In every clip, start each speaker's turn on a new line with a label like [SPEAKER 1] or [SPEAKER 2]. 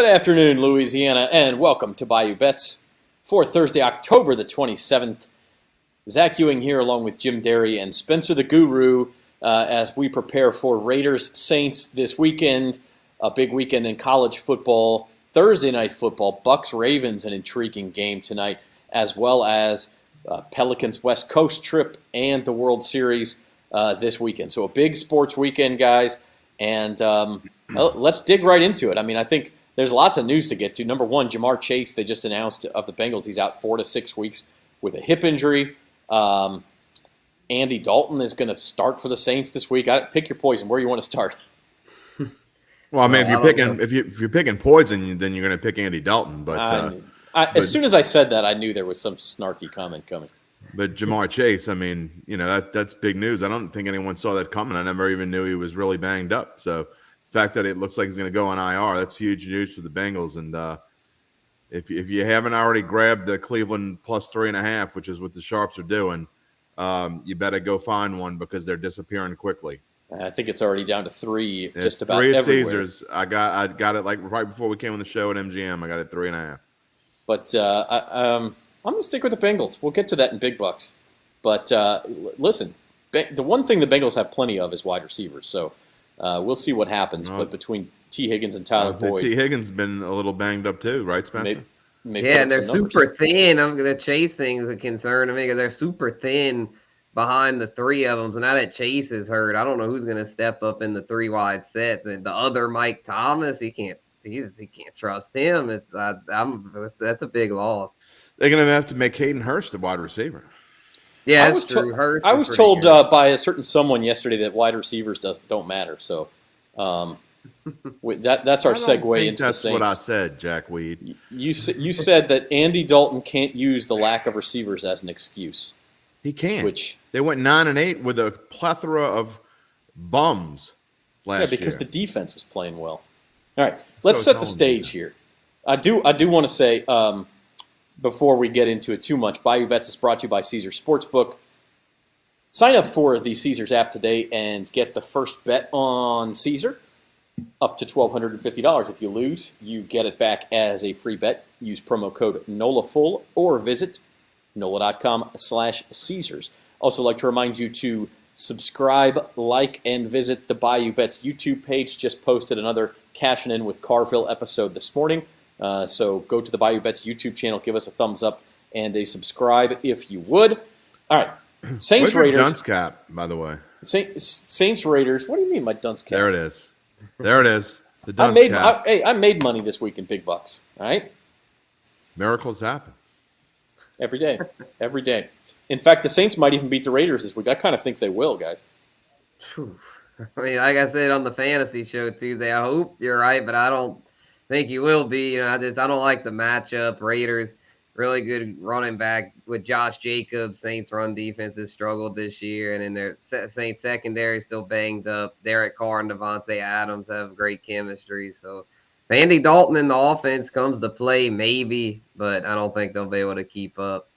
[SPEAKER 1] Good afternoon, Louisiana, and welcome to Bayou Bets for Thursday, October the 27th. Zach Ewing here along with Jim Derry and Spencer the Guru as we prepare for Raiders-Saints this weekend, a big weekend in college football, Thursday night football, Bucks-Ravens, an intriguing game tonight, as well as Pelicans West Coast trip and the World Series this weekend. So a big sports weekend, guys, and let's dig right into it. I mean, I think there's lots of news to get to. Number one, Jamar Chase, they just announced of the Bengals, he's out 4 to 6 weeks with a hip injury. Andy Dalton is going to start for the Saints this week. Pick your poison. Where you want to start?
[SPEAKER 2] Well, I mean, if you're picking poison, then you're going to pick Andy Dalton. But
[SPEAKER 1] as soon as I said that, I knew there was some snarky comment coming.
[SPEAKER 2] But Jamar Chase, I mean, that's big news. I don't think anyone saw that coming. I never even knew he was really banged up. So the fact that it looks like he's going to go on IR, that's huge news for the Bengals. And if you haven't already grabbed the Cleveland plus 3.5, which is what the Sharps are doing, you better go find one because they're disappearing quickly.
[SPEAKER 1] I think it's already down to 3,
[SPEAKER 2] it's
[SPEAKER 1] just about
[SPEAKER 2] 3 at
[SPEAKER 1] everywhere.
[SPEAKER 2] Caesars. I got it like right before we came on the show at MGM. I got it 3.5.
[SPEAKER 1] But I'm going to stick with the Bengals. We'll get to that in big bucks. But listen, the one thing the Bengals have plenty of is wide receivers. So we'll see what happens. But between T. Higgins and Tyler Boyd.
[SPEAKER 2] T. Higgins been a little banged up too, right, Spencer?
[SPEAKER 3] Maybe and they're super thin. The Chase thing is a concern to me because they're super thin behind the 3 of them. So now that Chase is hurt, I don't know who's going to step up in the 3 wide sets. And the other Mike Thomas, he can't trust him. That's a big loss.
[SPEAKER 2] They're going to have to make Hayden Hurst the wide receiver.
[SPEAKER 3] Yeah, that's true.
[SPEAKER 1] I was told by a certain someone yesterday that wide receivers don't matter. So that's our segue into the Saints. That's
[SPEAKER 2] what I said, Jack Weed.
[SPEAKER 1] You said that Andy Dalton can't use the lack of receivers as an excuse.
[SPEAKER 2] He can. They went 9-8 with a plethora of bums last year.
[SPEAKER 1] Yeah, because the defense was playing well. All right, let's set the stage here. I do want to say before we get into it too much, Bayou Bets is brought to you by Caesars Sportsbook. Sign up for the Caesars app today and get the first bet on Caesar up to $1,250. If you lose, you get it back as a free bet. Use promo code NOLAFULL or visit NOLA.com/Caesars. Also like to remind you to subscribe, like, and visit the Bayou Bets YouTube page. Just posted another Cashing In with Carville episode this morning. So go to the Bayou Bets YouTube channel, give us a thumbs up and a subscribe if you would. All right, Saints
[SPEAKER 2] Where's your
[SPEAKER 1] Raiders.
[SPEAKER 2] dunce cap, by the way.
[SPEAKER 1] Saints Raiders. What do you mean my dunce cap?
[SPEAKER 2] There it is. The dunce cap.
[SPEAKER 1] I made money this week in big bucks. All right.
[SPEAKER 2] Miracles happen.
[SPEAKER 1] Every day. Every day. In fact, the Saints might even beat the Raiders this week. I kind of think they will, guys.
[SPEAKER 3] I mean, like I said on the fantasy show Tuesday, I hope you're right, but I don't think you will be. I don't like the matchup. Raiders, really good running back with Josh Jacobs. Saints run defense has struggled this year, and then their Saints secondary still banged up. Derek Carr and Devontae Adams have great chemistry. So if Andy Dalton in the offense comes to play, maybe, but I don't think they'll be able to keep up.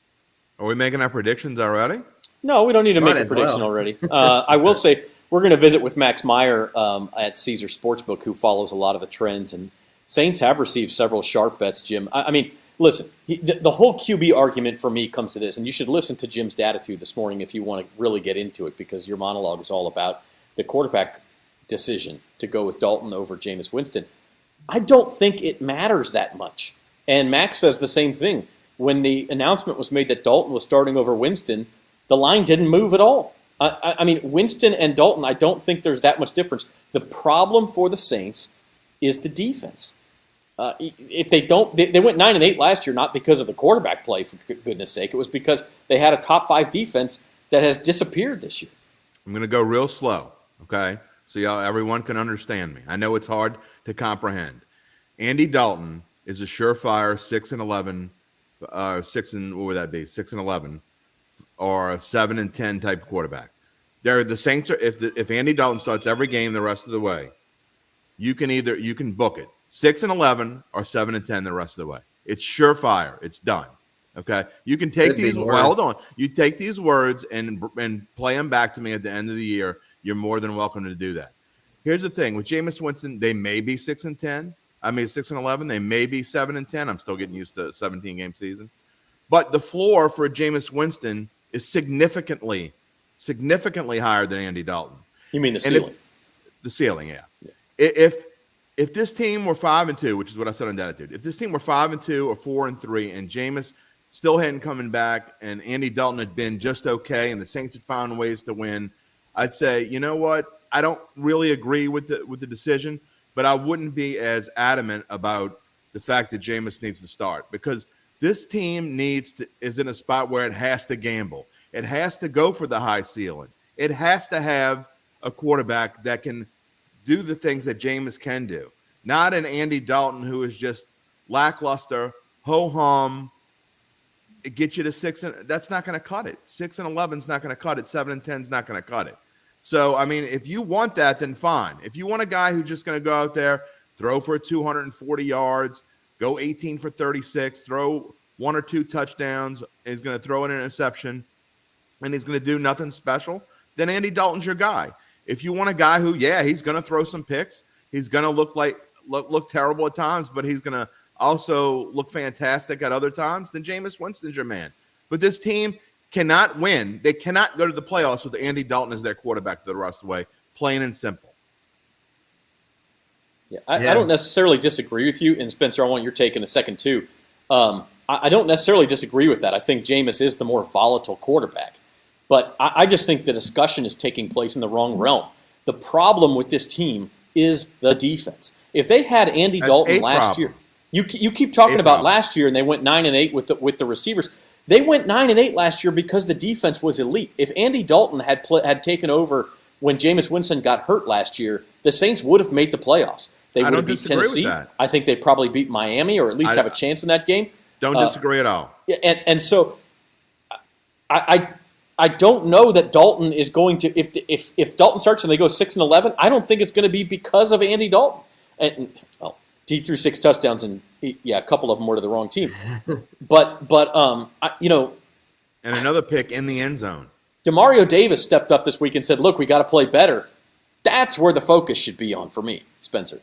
[SPEAKER 2] Are we making our predictions already?
[SPEAKER 1] No, we don't need to make a prediction already. I will say we're going to visit with Max Meyer at Caesars Sportsbook, who follows a lot of the trends. And Saints have received several sharp bets, Jim. I mean, listen, the whole QB argument for me comes to this, and you should listen to Jim's attitude this morning if you want to really get into it, because your monologue is all about the quarterback decision to go with Dalton over Jameis Winston. I don't think it matters that much. And Max says the same thing. When the announcement was made that Dalton was starting over Winston, the line didn't move at all. I mean, Winston and Dalton, I don't think there's that much difference. The problem for the Saints is the defense. If they went 9-8 last year, not because of the quarterback play, for goodness sake. It was because they had a top 5 defense that has disappeared this year.
[SPEAKER 2] I'm going to go real slow, okay? So everyone can understand me. I know it's hard to comprehend. Andy Dalton is a surefire 6-11. 6-11, or a 7-10 type quarterback. The Saints are if Andy Dalton starts every game the rest of the way, you can book it 6-11 or 7-10 the rest of the way. It's surefire. It's done. Okay, you can take these. Well, hold on. You take these words and play them back to me at the end of the year. You're more than welcome to do that. Here's the thing with Jameis Winston, they may be 6-10. I mean, 6-11. They may be 7-10. I'm still getting used to a 17-game season. But the floor for Jameis Winston is significantly higher than Andy Dalton.
[SPEAKER 1] You mean the ceiling?
[SPEAKER 2] The ceiling, yeah. If this team were 5-2, which is what I said on Datitude, if this team were 5-2 or 4-3, and Jameis still hadn't coming back, and Andy Dalton had been just okay, and the Saints had found ways to win, I'd say, you know what? I don't really agree with the decision, but I wouldn't be as adamant about the fact that Jameis needs to start, because this team is in a spot where it has to gamble. It has to go for the high ceiling. It has to have a quarterback that can do the things that Jameis can do, not an Andy Dalton who is just lackluster, ho-hum, get you to 6. That's not going to cut it. 6-11 is not going to cut it. 7-10 is not going to cut it. So, I mean, if you want that, then fine. If you want a guy who's just going to go out there, throw for 240 yards, go 18 for 36, throw 1 or 2 touchdowns, is going to throw an interception, and he's going to do nothing special, then Andy Dalton's your guy. If you want a guy who, he's going to throw some picks, he's going to look terrible at times, but he's going to also look fantastic at other times, then Jameis Winston's your man. But this team cannot win. They cannot go to the playoffs with Andy Dalton as their quarterback the rest of the way, plain and simple.
[SPEAKER 1] Yeah, I don't necessarily disagree with you, and Spencer, I want your take in a second too. I don't necessarily disagree with that. I think Jameis is the more volatile quarterback. But I just think the discussion is taking place in the wrong realm. The problem with this team is the defense. If they had Andy Dalton last year, you keep talking about last year, and they went 9-8 with the receivers. They went 9-8 last year because the defense was elite. If Andy Dalton had taken over when Jameis Winston got hurt last year, the Saints would have made the playoffs. They would have beat Tennessee. I think they probably beat Miami, or at least have a chance in that game.
[SPEAKER 2] Don't disagree at all.
[SPEAKER 1] And so I don't know that Dalton is going to, if Dalton starts and they go 6-11, I don't think it's going to be because of Andy Dalton. And he threw 6 touchdowns, and a couple of them were to the wrong team. But
[SPEAKER 2] and another pick in the end zone.
[SPEAKER 1] Demario Davis stepped up this week and said, "Look, we got to play better." That's where the focus should be on for me, Spencer.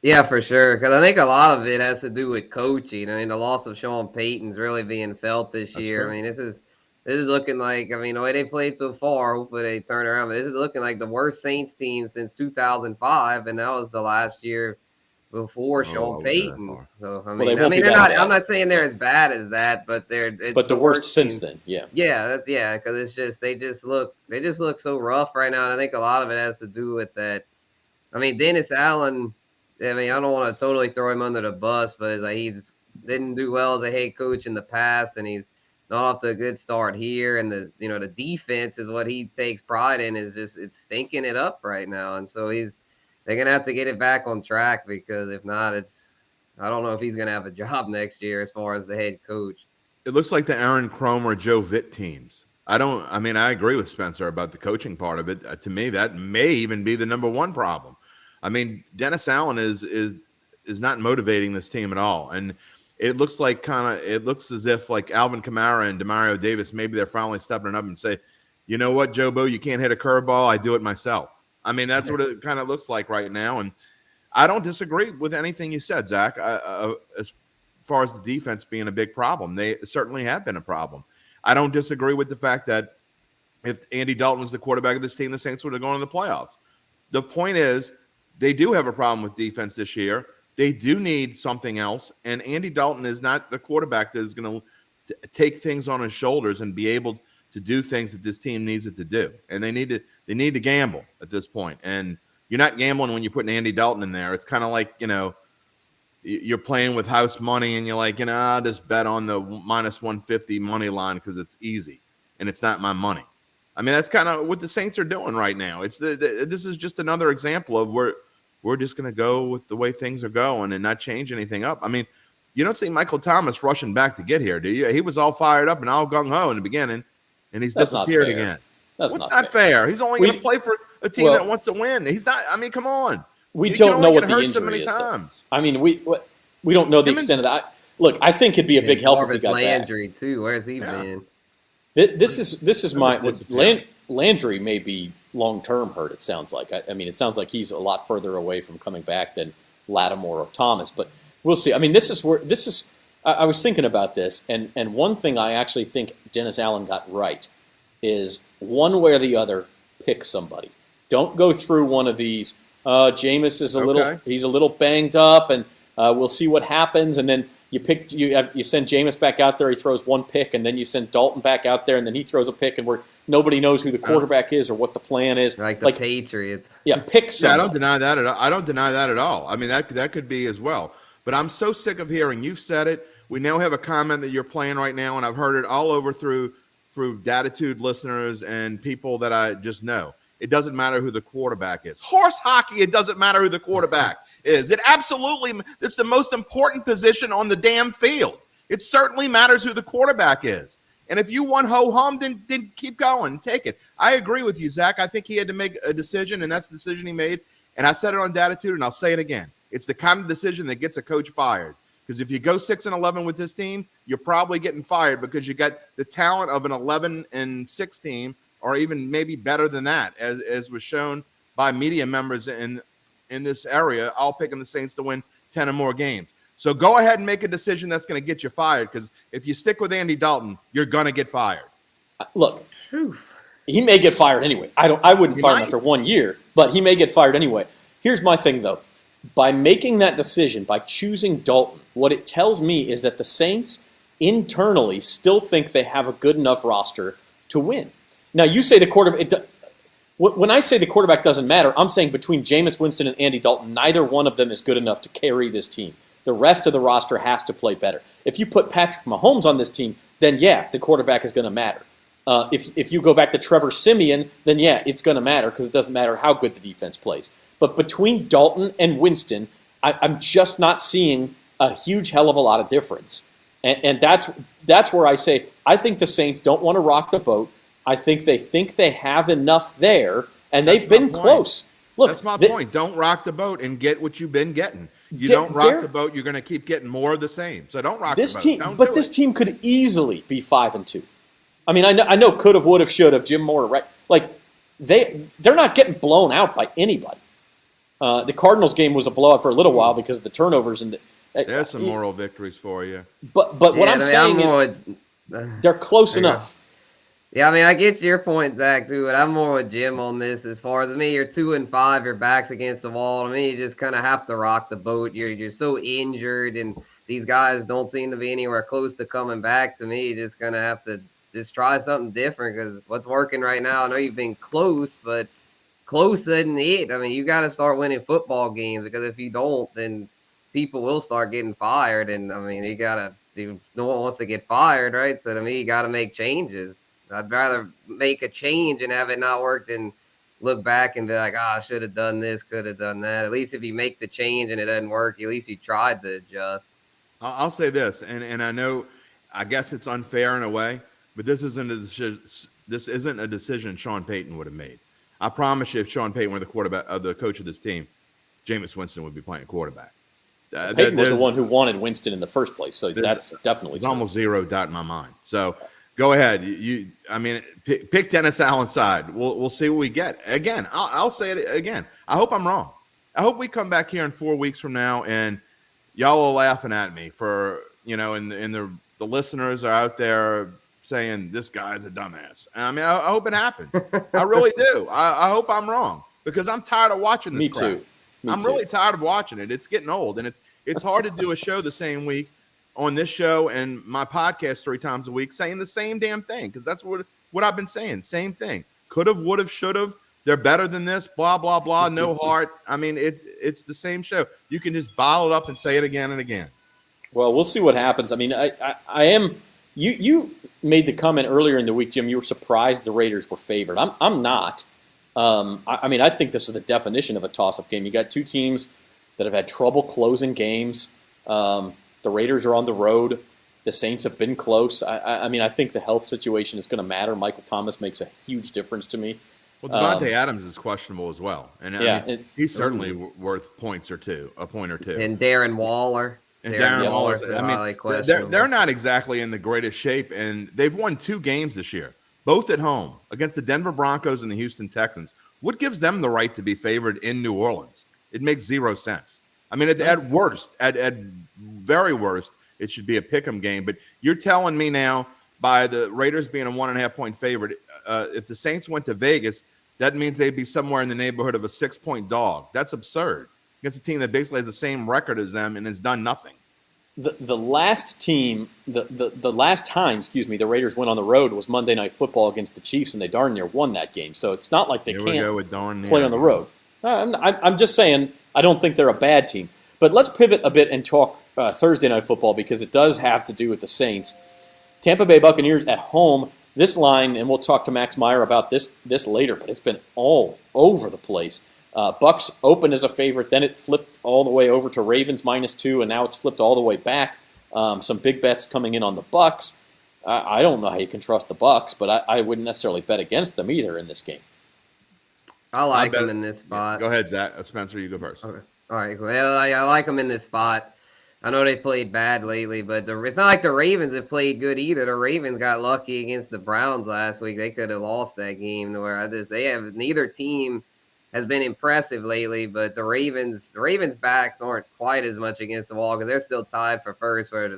[SPEAKER 3] Yeah, for sure. Because I think a lot of it has to do with coaching. I mean, the loss of Sean Payton's really being felt this year.
[SPEAKER 2] True.
[SPEAKER 3] I mean, this is looking like, the way they played so far, hopefully they turn around. But this is looking like the worst Saints team since 2005, and that was the last year before Sean Payton. So they're not. I'm not saying they're as bad as that, but it's
[SPEAKER 1] the worst since then. Yeah.
[SPEAKER 3] Yeah, because it's just they just look so rough right now, and I think a lot of it has to do with that. I mean, Dennis Allen. I mean, I don't want to totally throw him under the bus, but it's like he didn't do well as a head coach in the past, and he's not off to a good start here. And the defense is what he takes pride in, is just it's stinking it up right now. And so they're gonna have to get it back on track, because if not, I don't know if he's gonna have a job next year as far as the head coach.
[SPEAKER 2] It looks like the Aaron Kromer, Joe Vitt teams. I agree with Spencer about the coaching part of it. To me, that may even be the number one problem. I mean, Dennis Allen is not motivating this team at all, and it looks as if like Alvin Kamara and Demario Davis, maybe they're finally stepping up and say, you know what, Jobo, you can't hit a curveball. I do it myself. I mean, that's what it kind of looks like right now, and I don't disagree with anything you said, Zach. As far as the defense being a big problem, they certainly have been a problem. I don't disagree with the fact that if Andy Dalton was the quarterback of this team, the Saints would have gone to the playoffs. The point is, they do have a problem with defense this year. They do need something else, and Andy Dalton is not the quarterback that is going to take things on his shoulders and be able to do things that this team needs it to do. And they need to gamble at this point. And you're not gambling when you're putting Andy Dalton in there. It's kind of like, you're playing with house money, and you're like, I'll just bet on the minus 150 money line because it's easy and it's not my money. I mean, that's kind of what the Saints are doing right now. This is just another example of where we're just going to go with the way things are going and not change anything up. I mean, you don't see Michael Thomas rushing back to get here, do you? He was all fired up and all gung-ho in the beginning, and he's disappeared again.
[SPEAKER 1] That's
[SPEAKER 2] not fair? He's only going to play for a team that wants to win. He's not. I mean, come on.
[SPEAKER 1] We don't know what the injury is. I mean, we don't know the extent of that. Look, I think it'd be a big help if he got
[SPEAKER 3] Landry too. Where's he been?
[SPEAKER 1] This is my Landry may be long-term hurt, it sounds like. I mean, it sounds like he's a lot further away from coming back than Lattimore or Thomas. But we'll see. I mean, this is. I was thinking about this, and one thing I actually think Dennis Allen got right is one way or the other, pick somebody. Don't go through one of these. Jameis is he's a little banged up, and we'll see what happens. And then you send Jameis back out there, he throws one pick, and then you send Dalton back out there, and then he throws a pick, and nobody knows who the quarterback is or what the plan is.
[SPEAKER 3] Like the Patriots.
[SPEAKER 1] Yeah, pick somebody.
[SPEAKER 2] Yeah, I don't deny that at all. I don't deny that at all. I mean, that could be as well. But I'm so sick of hearing, you've said it. We now have a comment that you're playing right now, and I've heard it all over through Datitude listeners and people that I just know. It doesn't matter who the quarterback is. Horse hockey, it doesn't matter who the quarterback is. It's the most important position on the damn field. It certainly matters who the quarterback is. And if you want ho-hum, then keep going. Take it. I agree with you, Zach. I think he had to make a decision, and that's the decision he made. And I said it on Datitude, and I'll say it again. It's the kind of decision that gets a coach fired. Because if you go 6-11 with this team, you're probably getting fired because you got the talent of an 11-6 team, or even maybe better than that, as was shown by media members in this area, all picking the Saints to win 10 or more games. So go ahead and make a decision that's going to get you fired, because if you stick with Andy Dalton, you're going to get fired.
[SPEAKER 1] Look, he may get fired anyway. I wouldn't fire him after 1 year, but he may get fired anyway. Here's my thing, though. By making that decision, by choosing Dalton, what it tells me is that the Saints internally still think they have a good enough roster to win. Now, you say the quarterback. When I say the quarterback doesn't matter, I'm saying between Jameis Winston and Andy Dalton, neither one of them is good enough to carry this team. The rest of the roster has to play better. If you put Patrick Mahomes on this team, then yeah, the quarterback is going to matter. If you go back to Trevor Siemian, then yeah, it's going to matter because it doesn't matter how good the defense plays. But between Dalton and Winston, I'm just not seeing a huge hell of a lot of difference. And that's where I say I think the Saints don't want to rock the boat. I think they have enough there, and they've been close. Look,
[SPEAKER 2] that's my point. Don't rock the boat and get what you've been getting. You don't rock the boat, you're going to keep getting more of the same. So don't rock the boat.
[SPEAKER 1] This team could easily be 5-2. I mean, I know could have, would have, should have. Jim Moore, right? Like they're not getting blown out by anybody. The Cardinals game was a blowout for a little while because of the turnovers and
[SPEAKER 2] there's some moral victories for you.
[SPEAKER 1] But what I'm saying is they're close enough.
[SPEAKER 3] Yeah, I mean, I get your point, Zach, too, but I'm more with Jim on this as far as, I mean, you're 2-5, your back's against the wall. I mean, you just kind of have to rock the boat. You're so injured, and these guys don't seem to be anywhere close to coming back. To me, you're just going to have to just try something different because what's working right now, I know you've been close, but close isn't it. I mean, you got to start winning football games because if you don't, then people will start getting fired. And, I mean, no one wants to get fired, right? So, to me, you got to make changes. I'd rather make a change and have it not work than look back and be like, I should have done this, could have done that. At least if you make the change and it doesn't work, at least you tried to adjust.
[SPEAKER 2] I'll say this, and I guess it's unfair in a way, but this isn't a decision Sean Payton would have made. I promise you, if Sean Payton were the coach of this team, Jameis Winston would be playing quarterback.
[SPEAKER 1] Payton was the one who wanted Winston in the first place, so that's definitely
[SPEAKER 2] true. Almost zero doubt in my mind. So go ahead. Pick Dennis Allen's side. We'll see what we get. Again, I'll say it again. I hope I'm wrong. I hope we come back here in 4 weeks from now and y'all are laughing at me for, and the listeners are out there saying this guy's a dumbass. I mean, I hope it happens. I really do. I hope I'm wrong because I'm tired of watching this crap.
[SPEAKER 1] Me too.
[SPEAKER 2] I'm really tired of watching it. It's getting old, and it's hard to do a show the same week on this show and my podcast 3 times a week saying the same damn thing because that's what I've been saying. Same thing. Could have, would have, should have. They're better than this. Blah, blah, blah. No heart. I mean, it's the same show. You can just bottle it up and say it again and again.
[SPEAKER 1] Well, we'll see what happens. I mean, I am – you made the comment earlier in the week, Jim, you were surprised the Raiders were favored. I'm not. I mean, I think this is the definition of a toss-up game. You got two teams that have had trouble closing games. The Raiders are on the road. The Saints have been close. I mean, I think the health situation is going to matter. Michael Thomas makes a huge difference to me.
[SPEAKER 2] Well, Devontae Adams is questionable as well. And he's certainly worth a point or two.
[SPEAKER 3] And Darren Waller.
[SPEAKER 2] Darren Waller's they're not exactly in the greatest shape, and they've won 2 games this year, both at home against the Denver Broncos and the Houston Texans. What gives them the right to be favored in New Orleans? It makes 0 sense. I mean, at worst, at very worst, it should be a pick'em game. But you're telling me now, by the Raiders being a 1.5 point favorite, if the Saints went to Vegas, that means they'd be somewhere in the neighborhood of a 6 point dog. That's absurd against a team that basically has the same record as them and has done nothing.
[SPEAKER 1] The last time, the Raiders went on the road was Monday Night Football against the Chiefs, and they darn near won that game. So it's not like they can't play on the road. I'm just saying I don't think they're a bad team. But let's pivot a bit and talk Thursday Night Football because it does have to do with the Saints. Tampa Bay Buccaneers at home. This line, and we'll talk to Max Meyer about this later, but it's been all over the place. Bucks opened as a favorite, then it flipped all the way over to Ravens -2, and now it's flipped all the way back. Some big bets coming in on the Bucks. I don't know how you can trust the Bucks, but I wouldn't necessarily bet against them either in this game.
[SPEAKER 3] I like them in this spot.
[SPEAKER 2] Go ahead, Zach. Spencer, you go first.
[SPEAKER 3] Okay. All right. Well, I like them in this spot. I know they played bad lately, but it's not like the Ravens have played good either. The Ravens got lucky against the Browns last week. They could have lost that game. Neither team has been impressive lately, but the Ravens backs aren't quite as much against the wall because they're still tied for first. I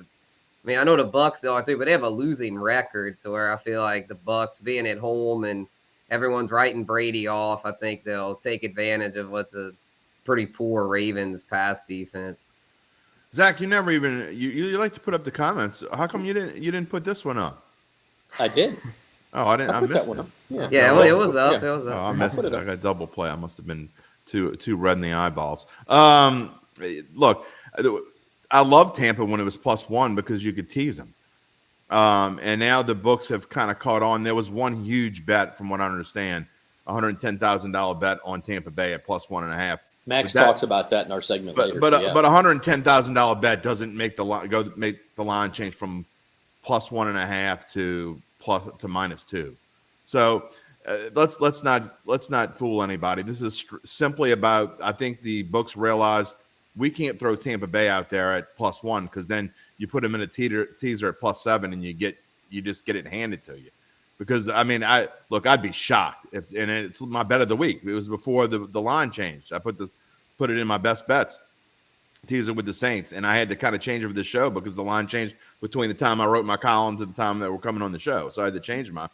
[SPEAKER 3] know the Bucks still are too, but they have a losing record to where I feel like the Bucks being at home and everyone's writing Brady off. I think they'll take advantage of what's a pretty poor Ravens pass defense.
[SPEAKER 2] Zach, you never even you like to put up the comments. How come you didn't put this one up?
[SPEAKER 1] I did.
[SPEAKER 2] Oh, I didn't. I missed
[SPEAKER 1] that one
[SPEAKER 2] it.
[SPEAKER 1] up. Yeah,
[SPEAKER 3] it was up.
[SPEAKER 1] Yeah.
[SPEAKER 3] It was up.
[SPEAKER 2] Oh, I missed it. I got double play. I must have been too red in the eyeballs. Look, I loved Tampa when it was +1 because you could tease them. And now the books have kind of caught on. There was one huge bet, from what I understand, $110,000 bet on Tampa Bay at +1.5.
[SPEAKER 1] Max talks about that in our segment later.
[SPEAKER 2] But $110,000 bet doesn't make the line change from +1.5 to -2. So let's not fool anybody. This is simply about, I think the books realize we can't throw Tampa Bay out there at +1 because then you put them in a teaser at +7 and you just get it handed to you. Because I'd be shocked and it's my bet of the week. It was before the line changed. I put it in my best bets teaser with the Saints, and I had to kind of change it for the show because the line changed between the time I wrote my column to the time that we're coming on the show. So I had to change one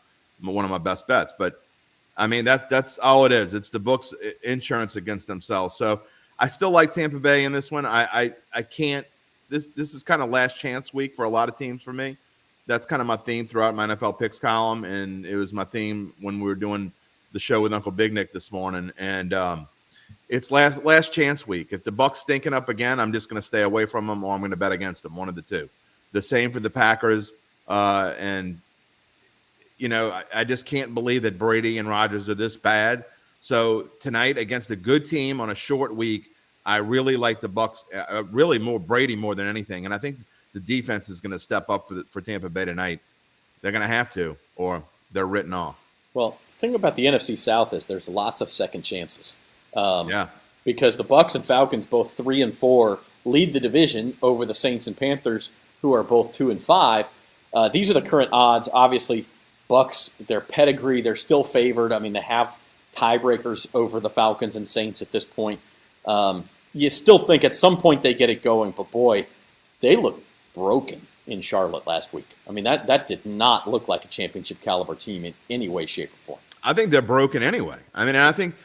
[SPEAKER 2] of my best bets. But I mean that's all it is. It's the books' insurance against themselves. So I still like Tampa Bay in this one. I can't. This is kind of last chance week for a lot of teams for me. That's kind of my theme throughout my NFL picks column, and it was my theme when we were doing the show with Uncle Big Nick this morning. And it's last chance week. If the Bucks stinking up again, I'm just going to stay away from them, or I'm going to bet against them. One of the two. The same for the Packers. And I just can't believe that Brady and Rodgers are this bad. So tonight against a good team on a short week, I really like the Bucks. Really more Brady more than anything, and I think the defense is going to step up for Tampa Bay tonight. They're going to have to, or they're written off.
[SPEAKER 1] Well, the thing about the NFC South is there's lots of second chances.
[SPEAKER 2] Yeah.
[SPEAKER 1] Because the Bucks and Falcons, both 3 and 4, lead the division over the Saints and Panthers, who are both 2 and 5. These are the current odds. Obviously, Bucks, their pedigree, they're still favored. I mean, they have tiebreakers over the Falcons and Saints at this point. You still think at some point they get it going, but boy, they look broken in Charlotte last week. I mean, that did not look like a championship caliber team in any way, shape, or form.
[SPEAKER 2] I think they're broken anyway. I mean, I think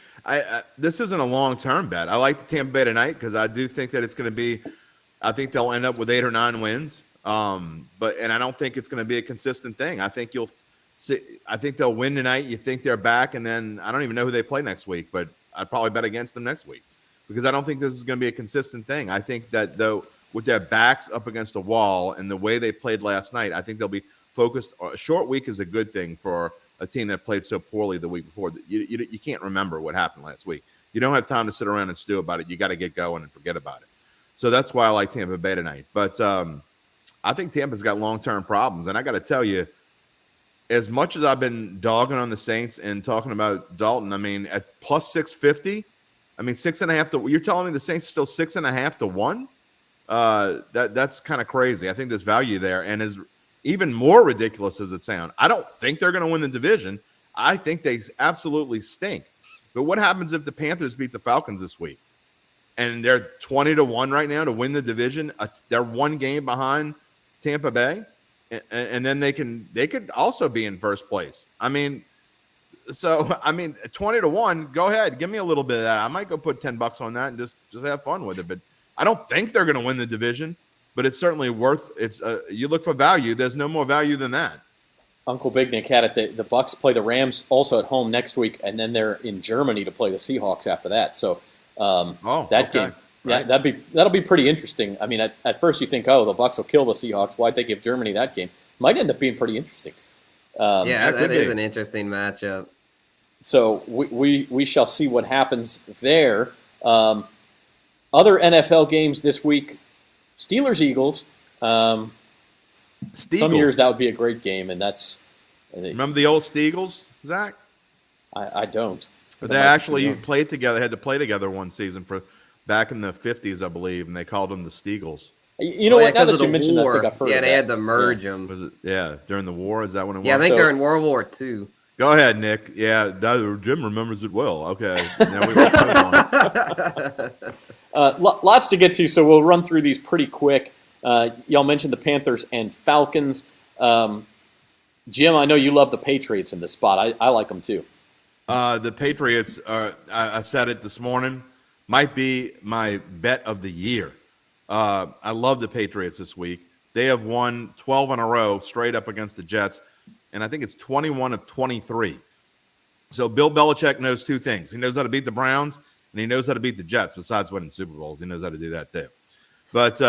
[SPEAKER 2] this isn't a long-term bet. I like the Tampa Bay tonight because I do think that it's going to be – I think they'll end up with 8 or 9 wins. And I don't think it's going to be a consistent thing. I think they'll win tonight. You think they're back, and then I don't even know who they play next week, but I'd probably bet against them next week because I don't think this is going to be a consistent thing. I think that, though, with their backs up against the wall and the way they played last night, I think they'll be focused. A short week is a good thing for a team that played so poorly the week before. You can't remember what happened last week. You don't have time to sit around and stew about it. You got to get going and forget about it. So that's why I like Tampa Bay tonight. But I think Tampa's got long-term problems. And I got to tell you, as much as I've been dogging on the Saints and talking about Dalton, I mean, at plus 650, I mean, 6.5 you're telling me the Saints are still 6.5 to 1? That's kind of crazy. I think there's value there, and is even more ridiculous as it sounds. I don't think they're going to win the division. I think they absolutely stink. But what happens if the Panthers beat the Falcons this week? and they're 20-1 right now to win the division. They're one game behind Tampa Bay, and then they could also be in first place. I mean, 20-1. Go ahead, give me a little bit of that. I might go put $10 on that and just have fun with it. But I don't think they're going to win the division. But it's certainly worth. You look for value. There's no more value than that.
[SPEAKER 1] Uncle Big Nick had it. The Bucks play the Rams also at home next week, and then they're in Germany to play the Seahawks after that. So game,
[SPEAKER 2] right.
[SPEAKER 1] that'll be pretty interesting. I mean, at first you think, oh, the Bucks will kill the Seahawks. Why'd they give Germany that game? Might end up being pretty interesting.
[SPEAKER 3] That is an interesting matchup.
[SPEAKER 1] So we shall see what happens there. Other NFL games this week: Steelers-Eagles. Some years that would be a great game, and that's.
[SPEAKER 2] Remember the old Steagles, Zach?
[SPEAKER 1] I don't.
[SPEAKER 2] But they actually played together. Had to play together one season back in the 50s, I believe, and they called them the Steagles.
[SPEAKER 1] You know what? Now that you mentioned that, I think I've heard.
[SPEAKER 3] Yeah, they had to merge
[SPEAKER 2] them. Was it? During the war. Is that when it was?
[SPEAKER 3] Yeah, I think during World War II.
[SPEAKER 2] Go ahead, Nick. Yeah, Jim remembers it well. Okay. Now we let's move
[SPEAKER 1] on. Lots to get to, so we'll run through these pretty quick. Y'all mentioned the Panthers and Falcons. Jim, I know you love the Patriots in this spot. I like them too.
[SPEAKER 2] The Patriots, I said it this morning, might be my bet of the year. I love the Patriots this week. They have won 12 in a row straight up against the Jets, and I think it's 21 of 23. So Bill Belichick knows two things. He knows how to beat the Browns, and he knows how to beat the Jets besides winning Super Bowls. He knows how to do that too. But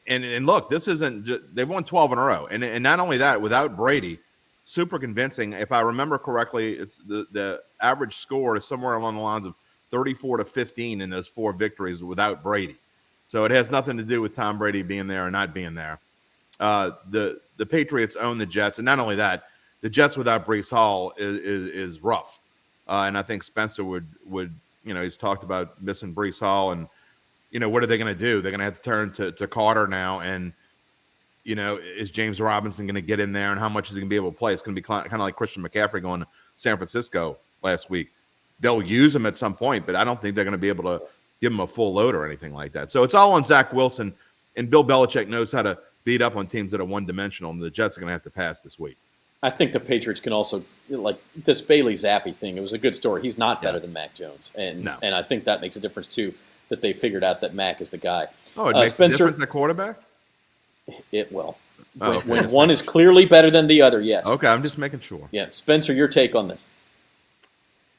[SPEAKER 2] and look, this isn't just, they've won 12 in a row. And not only that, without Brady, super convincing. If I remember correctly, it's the average score is somewhere along the lines of 34-15 in those 4 victories without Brady. So it has nothing to do with Tom Brady being there or not being there. The Patriots own the Jets. And not only that, the Jets without Breece Hall is rough. And I think Spencer would he's talked about missing Breece Hall, and what are they going to do? They're going to have to turn to Carter now. And, is James Robinson going to get in there, and how much is he going to be able to play? It's going to be kind of like Christian McCaffrey going to San Francisco last week. They'll use him at some point, but I don't think they're going to be able to give him a full load or anything like that. So it's all on Zach Wilson, and Bill Belichick knows how to beat up on teams that are one-dimensional, and the Jets are going to have to pass this week.
[SPEAKER 1] I think the Patriots can also, like this Bailey Zappi thing, it was a good story. He's not better than Mac Jones, and I think that makes a difference too, that they figured out that Mac is the guy.
[SPEAKER 2] Oh, it makes a difference at quarterback?
[SPEAKER 1] It will. When one is clearly better than the other, yes.
[SPEAKER 2] Okay, I'm just making sure.
[SPEAKER 1] Yeah, Spencer, your take on this?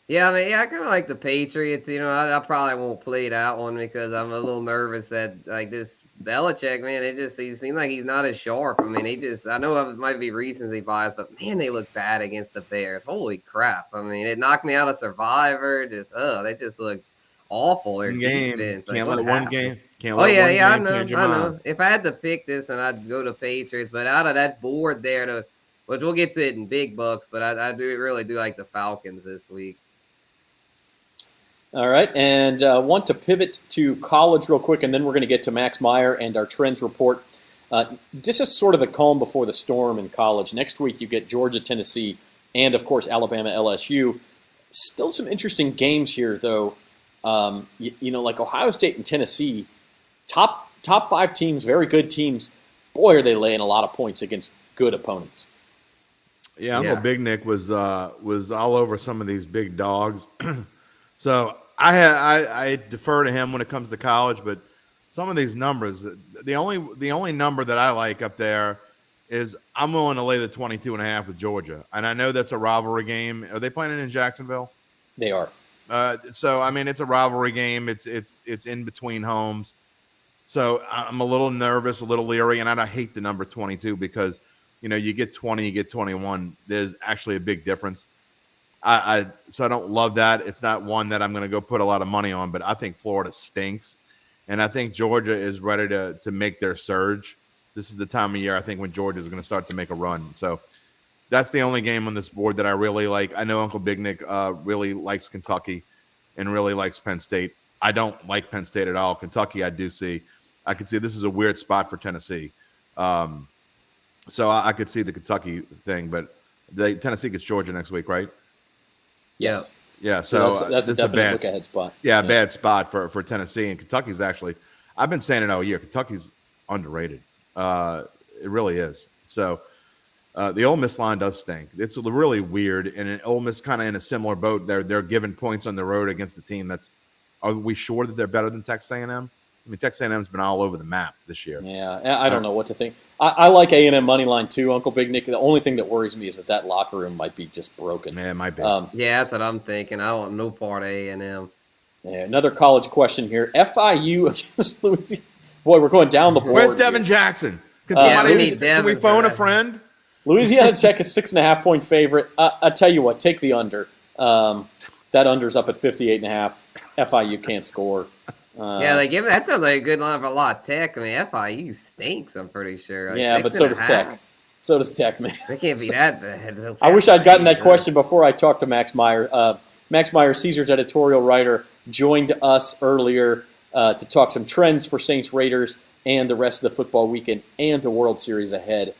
[SPEAKER 3] Yeah, I kind of like the Patriots. I probably won't play that one because I'm a little nervous that this Belichick, man, he seems like he's not as sharp. I mean, I know it might be recency bias, but man, they look bad against the Bears. Holy crap! I mean, it knocked me out of Survivor. They just look awful. Their defense.
[SPEAKER 2] Can't let one game.
[SPEAKER 3] I know. If I had to pick this, and I'd go to Patriots, but out of that board there, which we'll get to it in big bucks, but I really do like the Falcons this week.
[SPEAKER 1] All right, and want to pivot to college real quick, and then we're going to get to Max Meyer and our trends report. This is sort of the calm before the storm in college. Next week you get Georgia, Tennessee, and of course Alabama, LSU. Still some interesting games here, though. Like Ohio State and Tennessee, top 5 teams, very good teams. Boy, are they laying a lot of points against good opponents.
[SPEAKER 2] Yeah, Uncle Big Nick was all over some of these big dogs. So I defer to him when it comes to college, but some of these numbers, the only number that I like up there is I'm willing to lay the 22.5 with Georgia. And I know that's a rivalry game. Are they playing it in Jacksonville?
[SPEAKER 1] They are.
[SPEAKER 2] So I mean, it's a rivalry game. It's in between homes. So I'm a little nervous, a little leery, and I hate the number 22 because you get 20, you get 21. There's actually a big difference. So I don't love that. It's not one that I'm going to go put a lot of money on, but I think Florida stinks, and I think Georgia is ready to make their surge. This is the time of year I think when Georgia is going to start to make a run. So that's the only game on this board that I really like. I know Uncle Big Nick really likes Kentucky and really likes Penn State. I don't like Penn State at all. Kentucky, I could see this is a weird spot for Tennessee. So I could see the Kentucky thing, but Tennessee gets Georgia next week, right?
[SPEAKER 1] Yes.
[SPEAKER 2] Yeah, so
[SPEAKER 1] that's a
[SPEAKER 2] this is
[SPEAKER 1] definite
[SPEAKER 2] bad,
[SPEAKER 1] look ahead spot.
[SPEAKER 2] Yeah, bad spot for Tennessee. And Kentucky's actually, I've been saying it all year, Kentucky's underrated. It really is. So the Ole Miss line does stink. It's really weird. And Ole Miss kind of in a similar boat. They're giving points on the road against the team that's, are we sure that they're better than Texas A&M? I mean, Texas A&M's been all over the map this year.
[SPEAKER 1] Yeah, I don't know what to think. I like A&M money line too, Uncle Big Nick. The only thing that worries me is that locker room might be just broken.
[SPEAKER 2] Yeah, it might be.
[SPEAKER 3] Yeah, that's what I'm thinking. I want no part of A&M.
[SPEAKER 1] Yeah, another college question here. FIU against Louisiana. Boy, we're going down the board.
[SPEAKER 2] Where's Devin
[SPEAKER 1] here.
[SPEAKER 2] Jackson?
[SPEAKER 3] Can
[SPEAKER 2] we phone a friend?
[SPEAKER 1] Louisiana Tech is 6.5-point favorite. I tell you what, take the under. That under's up at 58.5. FIU can't score.
[SPEAKER 3] Yeah, that sounds like a good line for La Tech. I mean, FIU stinks, I'm pretty sure. Like
[SPEAKER 1] yeah, but so does Tech. So does Tech, man.
[SPEAKER 3] They can't be that bad.
[SPEAKER 1] I wish I'd gotten that question before I talked to Max Meyer. Max Meyer, Caesars editorial writer, joined us earlier to talk some trends for Saints Raiders and the rest of the football weekend and the World Series ahead.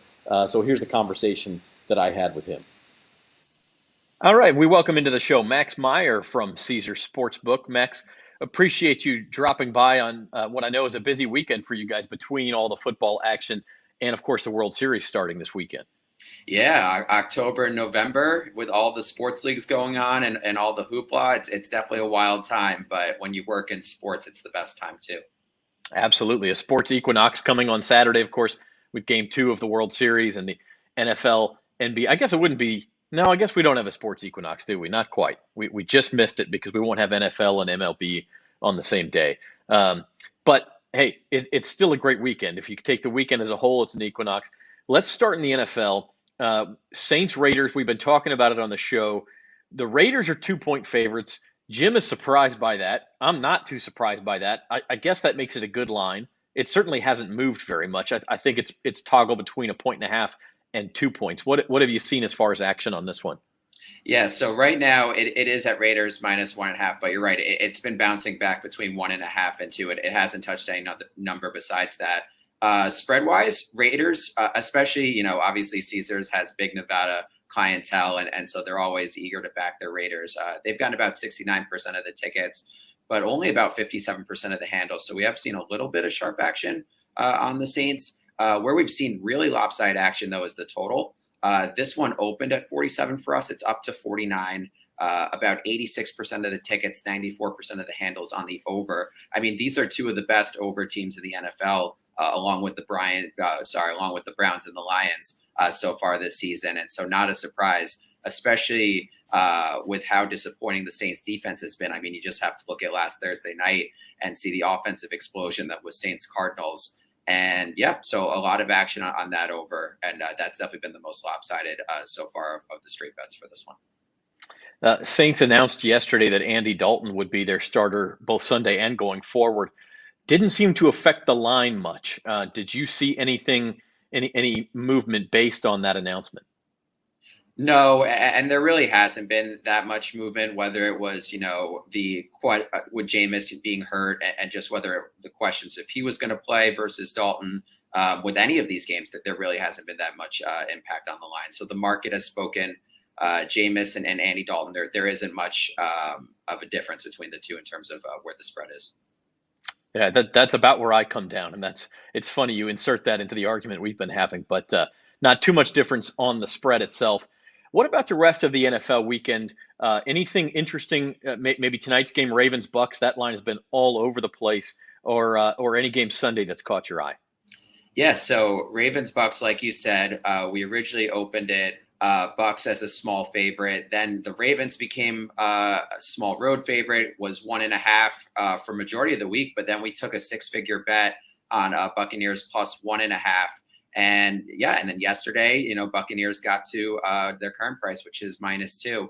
[SPEAKER 1] So here's the conversation that I had with him. All right, we welcome into the show Max Meyer from Caesars Sportsbook. Max, appreciate you dropping by on what I know is a busy weekend for you guys between all the football action and, of course, the World Series starting this weekend.
[SPEAKER 4] Yeah, October and November with all the sports leagues going on and all the hoopla, it's definitely a wild time. But when you work in sports, it's the best time too.
[SPEAKER 1] Absolutely. A sports equinox coming on Saturday, of course, with Game 2 of the World Series and the NFL, NBA. I guess it wouldn't be. No, I guess we don't have a sports equinox, do we? Not quite. We just missed it because we won't have NFL and MLB on the same day. But, hey, it's still a great weekend. If you take the weekend as a whole, it's an equinox. Let's start in the NFL. Saints Raiders, we've been talking about it on the show. The Raiders are 2-point favorites. Jim is surprised by that. I'm not too surprised by that. I guess that makes it a good line. It certainly hasn't moved very much. I think it's toggled between 1.5 and 2 points. What have you seen as far as action on this one?
[SPEAKER 4] Yeah, so right now it is at Raiders -1.5, but you're right. It's been bouncing back between 1.5 and 2. It hasn't touched any number besides that. Spread-wise, Raiders, especially, obviously Caesars has big Nevada clientele, and so they're always eager to back their Raiders. They've gotten about 69% of the tickets, but only about 57% of the handles. So we have seen a little bit of sharp action on the Saints. Where we've seen really lopsided action, though, is the total. This one opened at 47 for us. It's up to 49. About 86% of the tickets, 94% of the handles on the over. I mean, these are two of the best over teams in the NFL, along with the Browns and the Lions so far this season. And so not a surprise, especially with how disappointing the Saints defense has been. I mean, you just have to look at last Thursday night and see the offensive explosion that was Saints Cardinals. And yeah, so a lot of action on that over. And that's definitely been the most lopsided so far of the straight bets for this one.
[SPEAKER 1] Saints announced yesterday that Andy Dalton would be their starter both Sunday and going forward. Didn't seem to affect the line much. Did you see anything, any movement based on that announcement?
[SPEAKER 4] No, and there really hasn't been that much movement, whether it was, with Jameis being hurt and just whether the questions if he was going to play versus Dalton with any of these games, that there really hasn't been that much impact on the line. So the market has spoken. Jameis and Andy Dalton, there isn't much of a difference between the two in terms of where the spread is.
[SPEAKER 1] Yeah, that's about where I come down, and it's funny you insert that into the argument we've been having, but not too much difference on the spread itself. What about the rest of the NFL weekend? Anything interesting? Maybe tonight's game, Ravens-Bucks. That line has been all over the place, or any game Sunday that's caught your eye.
[SPEAKER 4] Yeah, so Ravens-Bucks, like you said, we originally opened it Bucks as a small favorite. Then the Ravens became a small road favorite, was 1.5 for majority of the week. But then we took a 6-figure bet on Buccaneers +1.5. And yeah, and then yesterday, Buccaneers got to their current price, which is -2.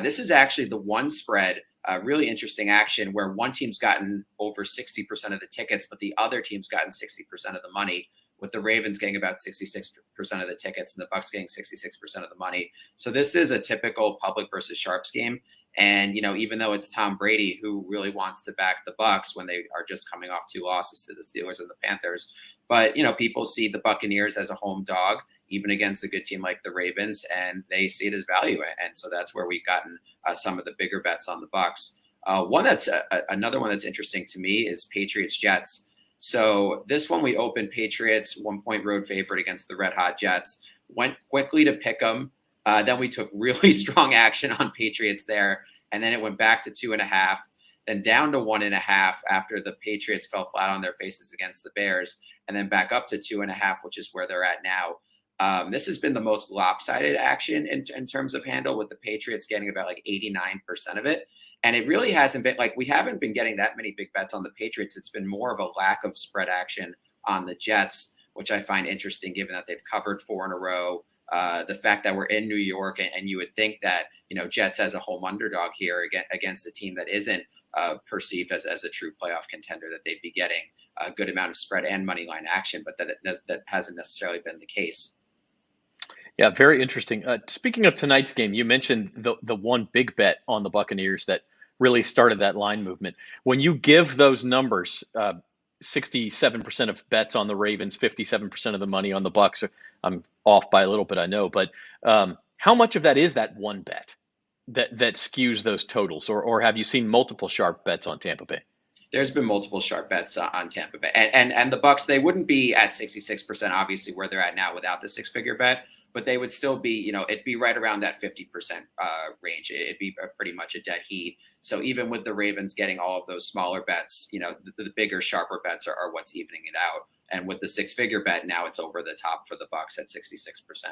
[SPEAKER 4] This is actually the one spread, really interesting action where one team's gotten over 60% of the tickets, but the other team's gotten 60% of the money, with the Ravens getting about 66% of the tickets and the Bucks getting 66% of the money. So this is a typical public versus sharps game. And, even though it's Tom Brady who really wants to back the Bucs when they are just coming off 2 losses to the Steelers and the Panthers, but, people see the Buccaneers as a home dog, even against a good team like the Ravens, and they see it as value. And so that's where we've gotten some of the bigger bets on the Bucs. Another one that's interesting to me is Patriots Jets. So this one we opened Patriots 1-point road favorite against the Red Hot Jets. Went quickly to pick them. Then we took really strong action on Patriots there, and then it went back to 2.5, then down to 1.5 after the Patriots fell flat on their faces against the Bears, and then back up to 2.5, which is where they're at now. This has been the most lopsided action in terms of handle, with the Patriots getting about like 89% of it. And it really hasn't been we haven't been getting that many big bets on the Patriots. It's been more of a lack of spread action on the Jets, which I find interesting given that they've covered 4 in a row. The fact that we're in New York, and you would think that, Jets as a home underdog here against a team that isn't perceived as a true playoff contender, that they'd be getting a good amount of spread and money line action, but that hasn't necessarily been the case.
[SPEAKER 1] Yeah, very interesting. Speaking of tonight's game, you mentioned the one big bet on the Buccaneers that really started that line movement. When you give those numbers, 67% of bets on the Ravens, 57% of the money on the Bucs. I'm off by a little bit, I know, but how much of that is that one bet that skews those totals, or have you seen multiple sharp bets on Tampa Bay?
[SPEAKER 4] There's been multiple sharp bets on Tampa Bay, and the Bucs. They wouldn't be at 66%, obviously, where they're at now without the 6-figure bet, but they would still be, it'd be right around that 50% range. It'd be pretty much a dead heat. So even with the Ravens getting all of those smaller bets, the bigger, sharper bets are what's evening it out. And with the 6-figure bet, now it's over the top for the Bucs at 66%.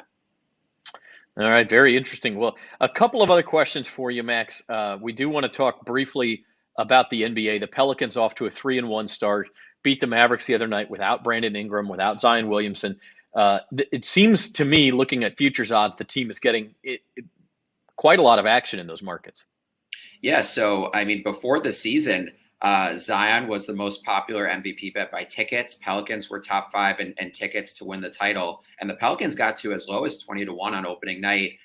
[SPEAKER 1] All right, very interesting. Well, a couple of other questions for you, Max. We do want to talk briefly about the NBA. The Pelicans off to a 3-1 start, beat the Mavericks the other night without Brandon Ingram, without Zion Williamson. It seems to me, looking at futures odds, the team is getting quite a lot of action in those markets.
[SPEAKER 4] Yeah, so, before the season, Zion was the most popular MVP bet by tickets. Pelicans were top 5 and tickets to win the title. And the Pelicans got to as low as 20-1 on opening night.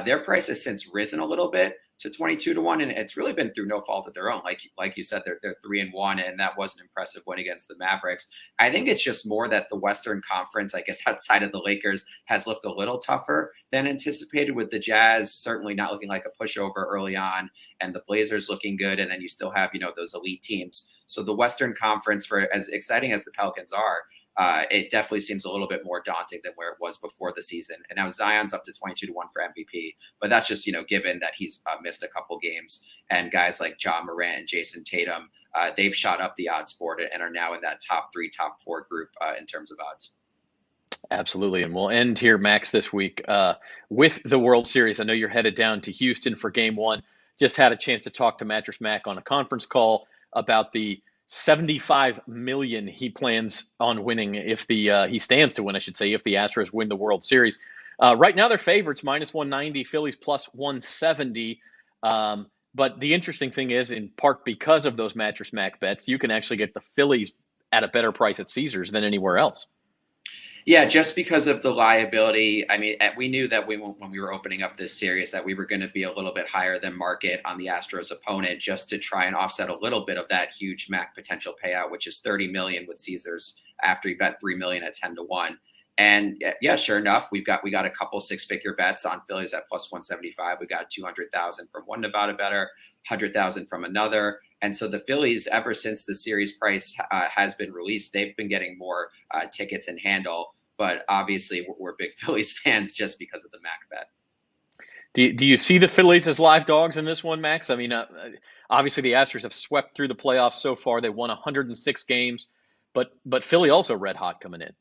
[SPEAKER 4] Their price has since risen a little bit to 22-1, and it's really been through no fault of their own. Like you said, they're 3-1, and that was an impressive win against the Mavericks. I think it's just more that the Western Conference, I guess outside of the Lakers, has looked a little tougher than anticipated, with the Jazz certainly not looking like a pushover early on, and the Blazers looking good, and then you still have those elite teams. So the Western Conference, for as exciting as the Pelicans are, it definitely seems a little bit more daunting than where it was before the season. And now Zion's up to 22-1 for MVP, but that's just, given that he's missed a couple games, and guys like Ja Morant and Jason Tatum, they've shot up the odds board and are now in that top 3, top 4 group in terms of odds.
[SPEAKER 1] Absolutely. And we'll end here, Max, this week with the World Series. I know you're headed down to Houston for Game 1. Just had a chance to talk to Mattress Mac on a conference call about the $75 million he plans on winning if he stands to win, I should say, if the Astros win the World Series. Right now they're favorites, -190, Phillies +170. But the interesting thing is, in part because of those Mattress Mac bets, you can actually get the Phillies at a better price at Caesars than anywhere else.
[SPEAKER 4] Yeah, just because of the liability. We knew that when we were opening up this series that we were going to be a little bit higher than market on the Astros opponent, just to try and offset a little bit of that huge Mac potential payout, which is $30 million with Caesars after he bet $3 million at 10-1. And yeah, sure enough, we got a couple 6-figure bets on Phillies at +175. We got 200,000 from one Nevada bettor, 100,000 from another. And so the Phillies, ever since the series price has been released, they've been getting more tickets and handle. But obviously, we're big Phillies fans just because of the Mac bet.
[SPEAKER 1] Do you see the Phillies as live dogs in this one, Max? Obviously the Astros have swept through the playoffs so far. They won 106 games, but Philly also red hot coming in.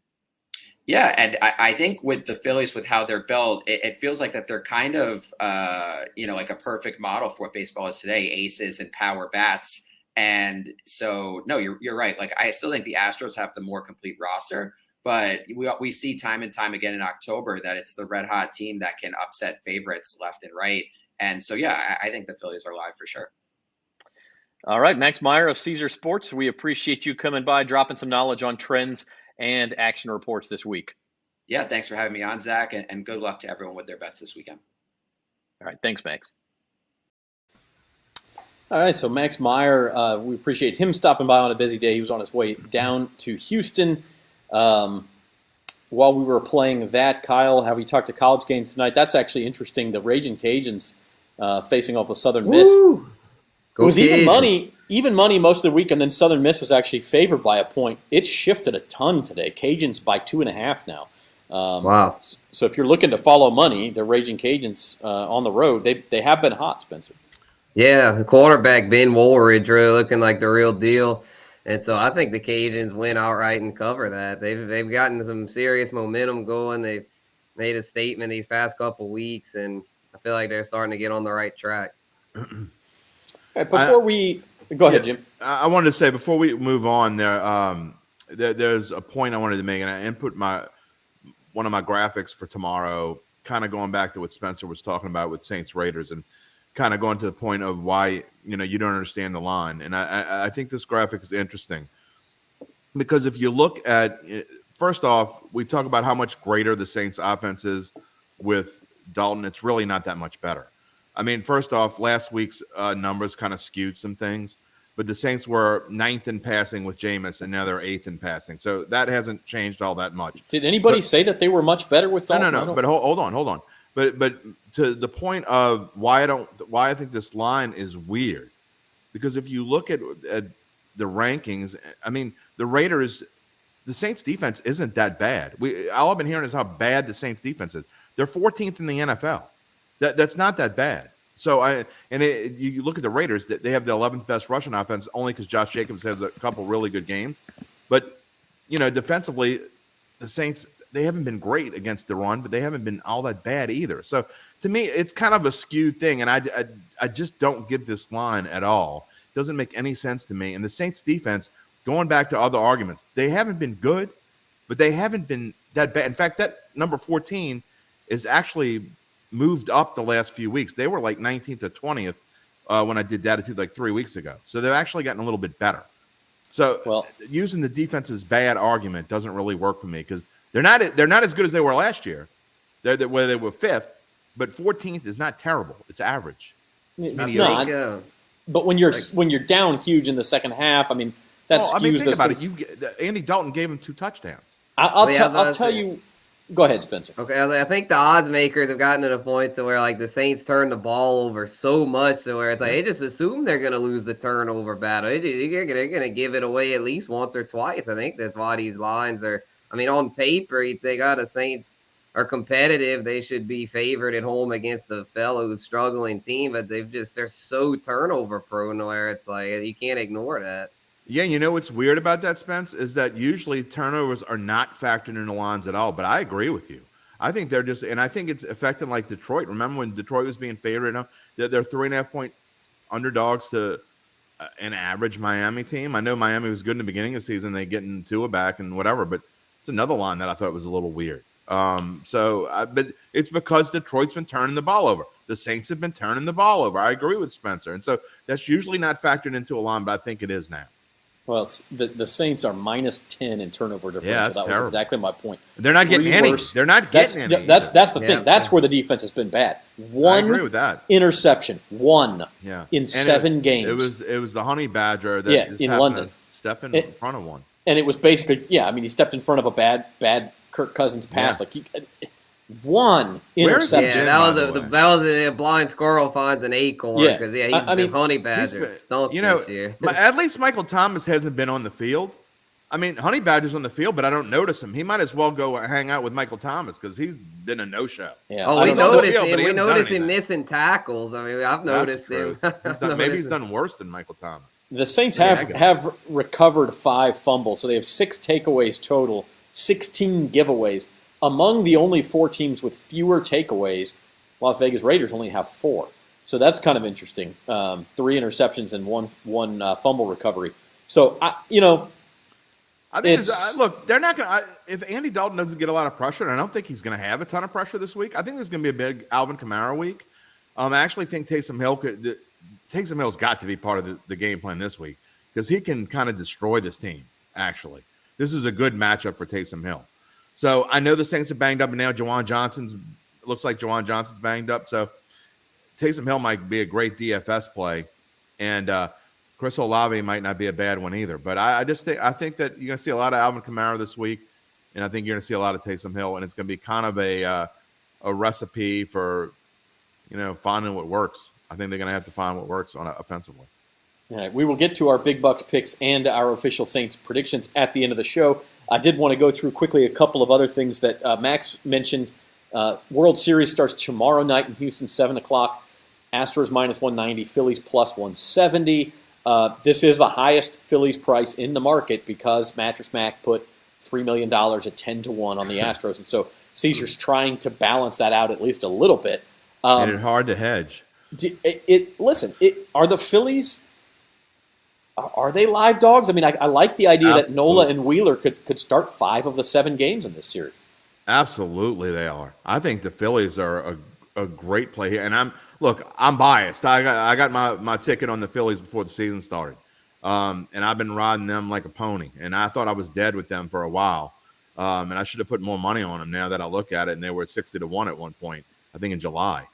[SPEAKER 4] Yeah, and I think with the Phillies, with how they're built, it feels like that they're kind of, like a perfect model for what baseball is today: aces and power bats. And so, no, you're right. I still think the Astros have the more complete roster. But we see time and time again in October that it's the red hot team that can upset favorites left and right. And so, yeah, I think the Phillies are live for sure.
[SPEAKER 1] All right, Max Meyer of Caesar Sports. We appreciate you coming by, dropping some knowledge on trends and action reports this week.
[SPEAKER 4] Yeah, thanks for having me on, Zach, and good luck to everyone with their bets this weekend.
[SPEAKER 1] All right, thanks, Max. All right, so Max Meyer, we appreciate him stopping by on a busy day. He was on his way down to Houston. While we were playing that, Kyle, have we talked to college games tonight? That's actually interesting. The Raging Cajuns facing off with Southern Miss.
[SPEAKER 3] Woo!
[SPEAKER 1] It was even money most of the week, and then Southern Miss was actually favored by a point. It shifted a ton today. Cajuns by 2.5 now.
[SPEAKER 3] Wow.
[SPEAKER 1] So if you're looking to follow money, the Raging Cajuns on the road, they have been hot, Spencer.
[SPEAKER 3] Yeah, the quarterback, Ben Woolridge, really looking like the real deal. And so I think the Cajuns win outright and cover that. They've gotten some serious momentum going. They've made a statement these past couple weeks, and I feel like they're starting to get on the right track.
[SPEAKER 1] Right, go ahead, Jim.
[SPEAKER 2] I wanted to say before we move on, there's a point I wanted to make, and I input one of my graphics for tomorrow, kind of going back to what Spencer was talking about with Saints Raiders, and kind of going to the point of why you don't understand the line. And I think this graphic is interesting because if you look at, first off, we talk about how much greater the Saints offense is with Dalton. It's really not that much better. I mean, first off, last week's numbers kind of skewed some things, but the Saints were 9th in passing with Jameis, and now they're 8th in passing. So that hasn't changed all that much.
[SPEAKER 1] Did anybody say that they were much better with Dalton?
[SPEAKER 2] No. But hold on. But to the point of why I think this line is weird, because if you look at the rankings, I mean, the Saints defense isn't that bad. All I've been hearing is how bad the Saints defense is. They're 14th in the NFL. That's not that bad. So you look at the Raiders, they have the 11th best rushing offense only because Josh Jacobs has a couple really good games. But, defensively, the Saints, they haven't been great against the run, but they haven't been all that bad either. So to me, it's kind of a skewed thing, and I just don't get this line at all. It doesn't make any sense to me. And the Saints defense, going back to other arguments, they haven't been good, but they haven't been that bad. In fact, that number 14 is actually moved up the last few weeks. They were like 19th to 20th when I did Datitude like 3 weeks ago. So they've actually gotten a little bit better. So using the defense's bad argument doesn't really work for me because they're not as good as they were last year. Where they were 5th, but 14th is not terrible. It's average.
[SPEAKER 1] It's not. But when you're down huge in the second half, I mean that skews
[SPEAKER 2] think about it. Andy Dalton gave him 2 touchdowns.
[SPEAKER 1] I'll tell you. Go ahead, Spencer.
[SPEAKER 3] Okay, I think the odds makers have gotten to the point to where like the Saints turn the ball over so much to where it's like they just assume they're going to lose the turnover battle. They're going to give it away at least once or twice. I think that's why these lines are. I mean, on paper, they got the Saints are competitive. They should be favored at home against a fellow struggling team, but they're so turnover prone where it's like you can't ignore that.
[SPEAKER 2] Yeah, you know what's weird about that, Spence, is that usually turnovers are not factored in the lines at all. But I agree with you. I think they're just, and I think it's affecting like Detroit. Remember when Detroit was being favored? Now they're 3.5-point underdogs to an average Miami team. I know Miami was good in the beginning of the season. They getting Tua back and whatever, but it's another line that I thought was a little weird. But it's because Detroit's been turning the ball over. The Saints have been turning the ball over. I agree with Spencer, and so that's usually not factored into a line, but I think it is now.
[SPEAKER 1] Well, the Saints are -10 in turnover differential.
[SPEAKER 2] Yeah, that
[SPEAKER 1] was exactly my point.
[SPEAKER 2] They're not getting any. They're not getting any.
[SPEAKER 1] That's the thing. That's where the defense has been bad.
[SPEAKER 2] I agree with that.
[SPEAKER 1] Interception. In 7 games.
[SPEAKER 2] It was the Honey Badger that just
[SPEAKER 1] in
[SPEAKER 2] happened
[SPEAKER 1] London.
[SPEAKER 2] to step in front of one.
[SPEAKER 1] And it was basically, he stepped in front of a bad Kirk Cousins pass.
[SPEAKER 2] Yeah.
[SPEAKER 1] Like one interception.
[SPEAKER 3] Yeah, that was a blind squirrel finds an acorn because the Honey Badger stunk this year.
[SPEAKER 2] At least Michael Thomas hasn't been on the field. I mean, Honey Badger's on the field, but I don't notice him. He might as well go hang out with Michael Thomas because he's been a no-show.
[SPEAKER 1] Yeah.
[SPEAKER 3] We noticed him missing tackles. I mean, I've noticed him.
[SPEAKER 2] Maybe he's done worse than Michael Thomas.
[SPEAKER 1] The Saints have recovered 5 fumbles, so they have 6 takeaways total, 16 giveaways. Among the only 4 teams with fewer takeaways, Las Vegas Raiders only have 4. So that's kind of interesting. 3 interceptions and one fumble recovery. So,
[SPEAKER 2] I think look, they're not going to – if Andy Dalton doesn't get a lot of pressure, and I don't think he's going to have a ton of pressure this week, I think there's going to be a big Alvin Kamara week. I actually think Taysom Hill's got to be part of the game plan this week because he can kind of destroy this team, actually. This is a good matchup for Taysom Hill. So I know the Saints are banged up, and now looks like Juwan Johnson's banged up. So Taysom Hill might be a great DFS play. And Chris Olave might not be a bad one either. But I think that you're going to see a lot of Alvin Kamara this week, and I think you're going to see a lot of Taysom Hill, and it's going to be kind of a recipe for, finding what works. I think they're going to have to find what works on offensively.
[SPEAKER 1] All right, we will get to our Big Bucks picks and our official Saints predictions at the end of the show. I did want to go through quickly a couple of other things that Max mentioned. World Series starts tomorrow night in Houston, 7 o'clock. Astros minus 190, Phillies plus 170. This is the highest Phillies price in the market because Mattress Mac put $3 million at 10-1 on the Astros. And so Caesar's trying to balance that out at least a little bit.
[SPEAKER 2] And it's hard to hedge.
[SPEAKER 1] Are the Phillies... Are they live dogs? I mean, I like the idea that NOLA and Wheeler could start 5 of the 7 games in this series.
[SPEAKER 2] Absolutely, they are. I think the Phillies are a great play here. And I'm biased. I got my ticket on the Phillies before the season started, and I've been riding them like a pony. And I thought I was dead with them for a while, and I should have put more money on them. Now that I look at it, and they were at 60-1 at one point, I think in July.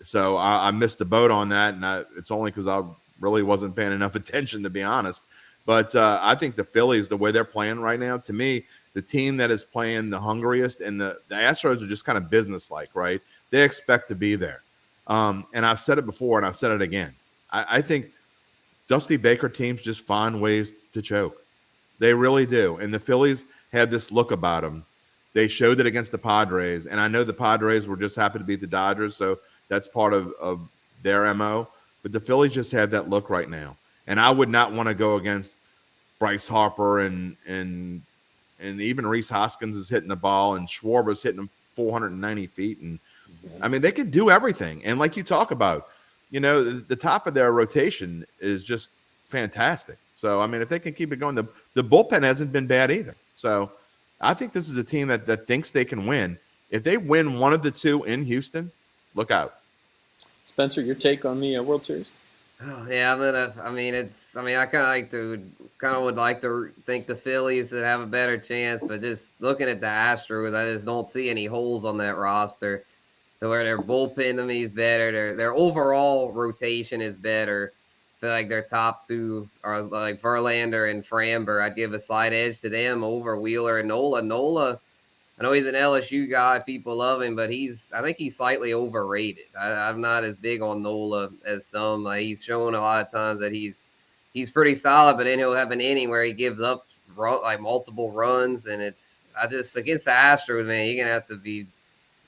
[SPEAKER 2] So I missed the boat on that, and it's only because I really wasn't paying enough attention, to be honest. But I think the Phillies, the way they're playing right now, to me, the team that is playing the hungriest, and the Astros are just kind of businesslike, right? They expect to be there. And I've said it before, and I've said it again. I think Dusty Baker teams just find ways to choke. They really do. And the Phillies had this look about them. They showed it against the Padres, and I know the Padres were just happy to beat the Dodgers, so that's part of their MO. But the Phillies just have that look right now. And I would not want to go against Bryce Harper and even Rhys Hoskins is hitting the ball, and Schwarber's hitting them 490 feet. And I mean, they can do everything. And like you talk about, the top of their rotation is just fantastic. So, I mean, if they can keep it going, the bullpen hasn't been bad either. So I think this is a team that thinks they can win. If they win one of the 2 in Houston, look out.
[SPEAKER 1] Spencer, your take on the World Series?
[SPEAKER 3] Oh, yeah, I kind of would like to think the Phillies would have a better chance, but just looking at the Astros, I just don't see any holes on that roster to where their bullpen to me is better. Their overall rotation is better. I feel like their top 2 are like Verlander and Framber. I'd give a slight edge to them over Wheeler and Nola. Nola, I know he's an LSU guy. People love him, but I think he's slightly overrated. I'm not as big on Nola as some. He's shown a lot of times that he's pretty solid, but then he'll have an inning where he gives up multiple runs, and against the Astros, man, you're gonna have to be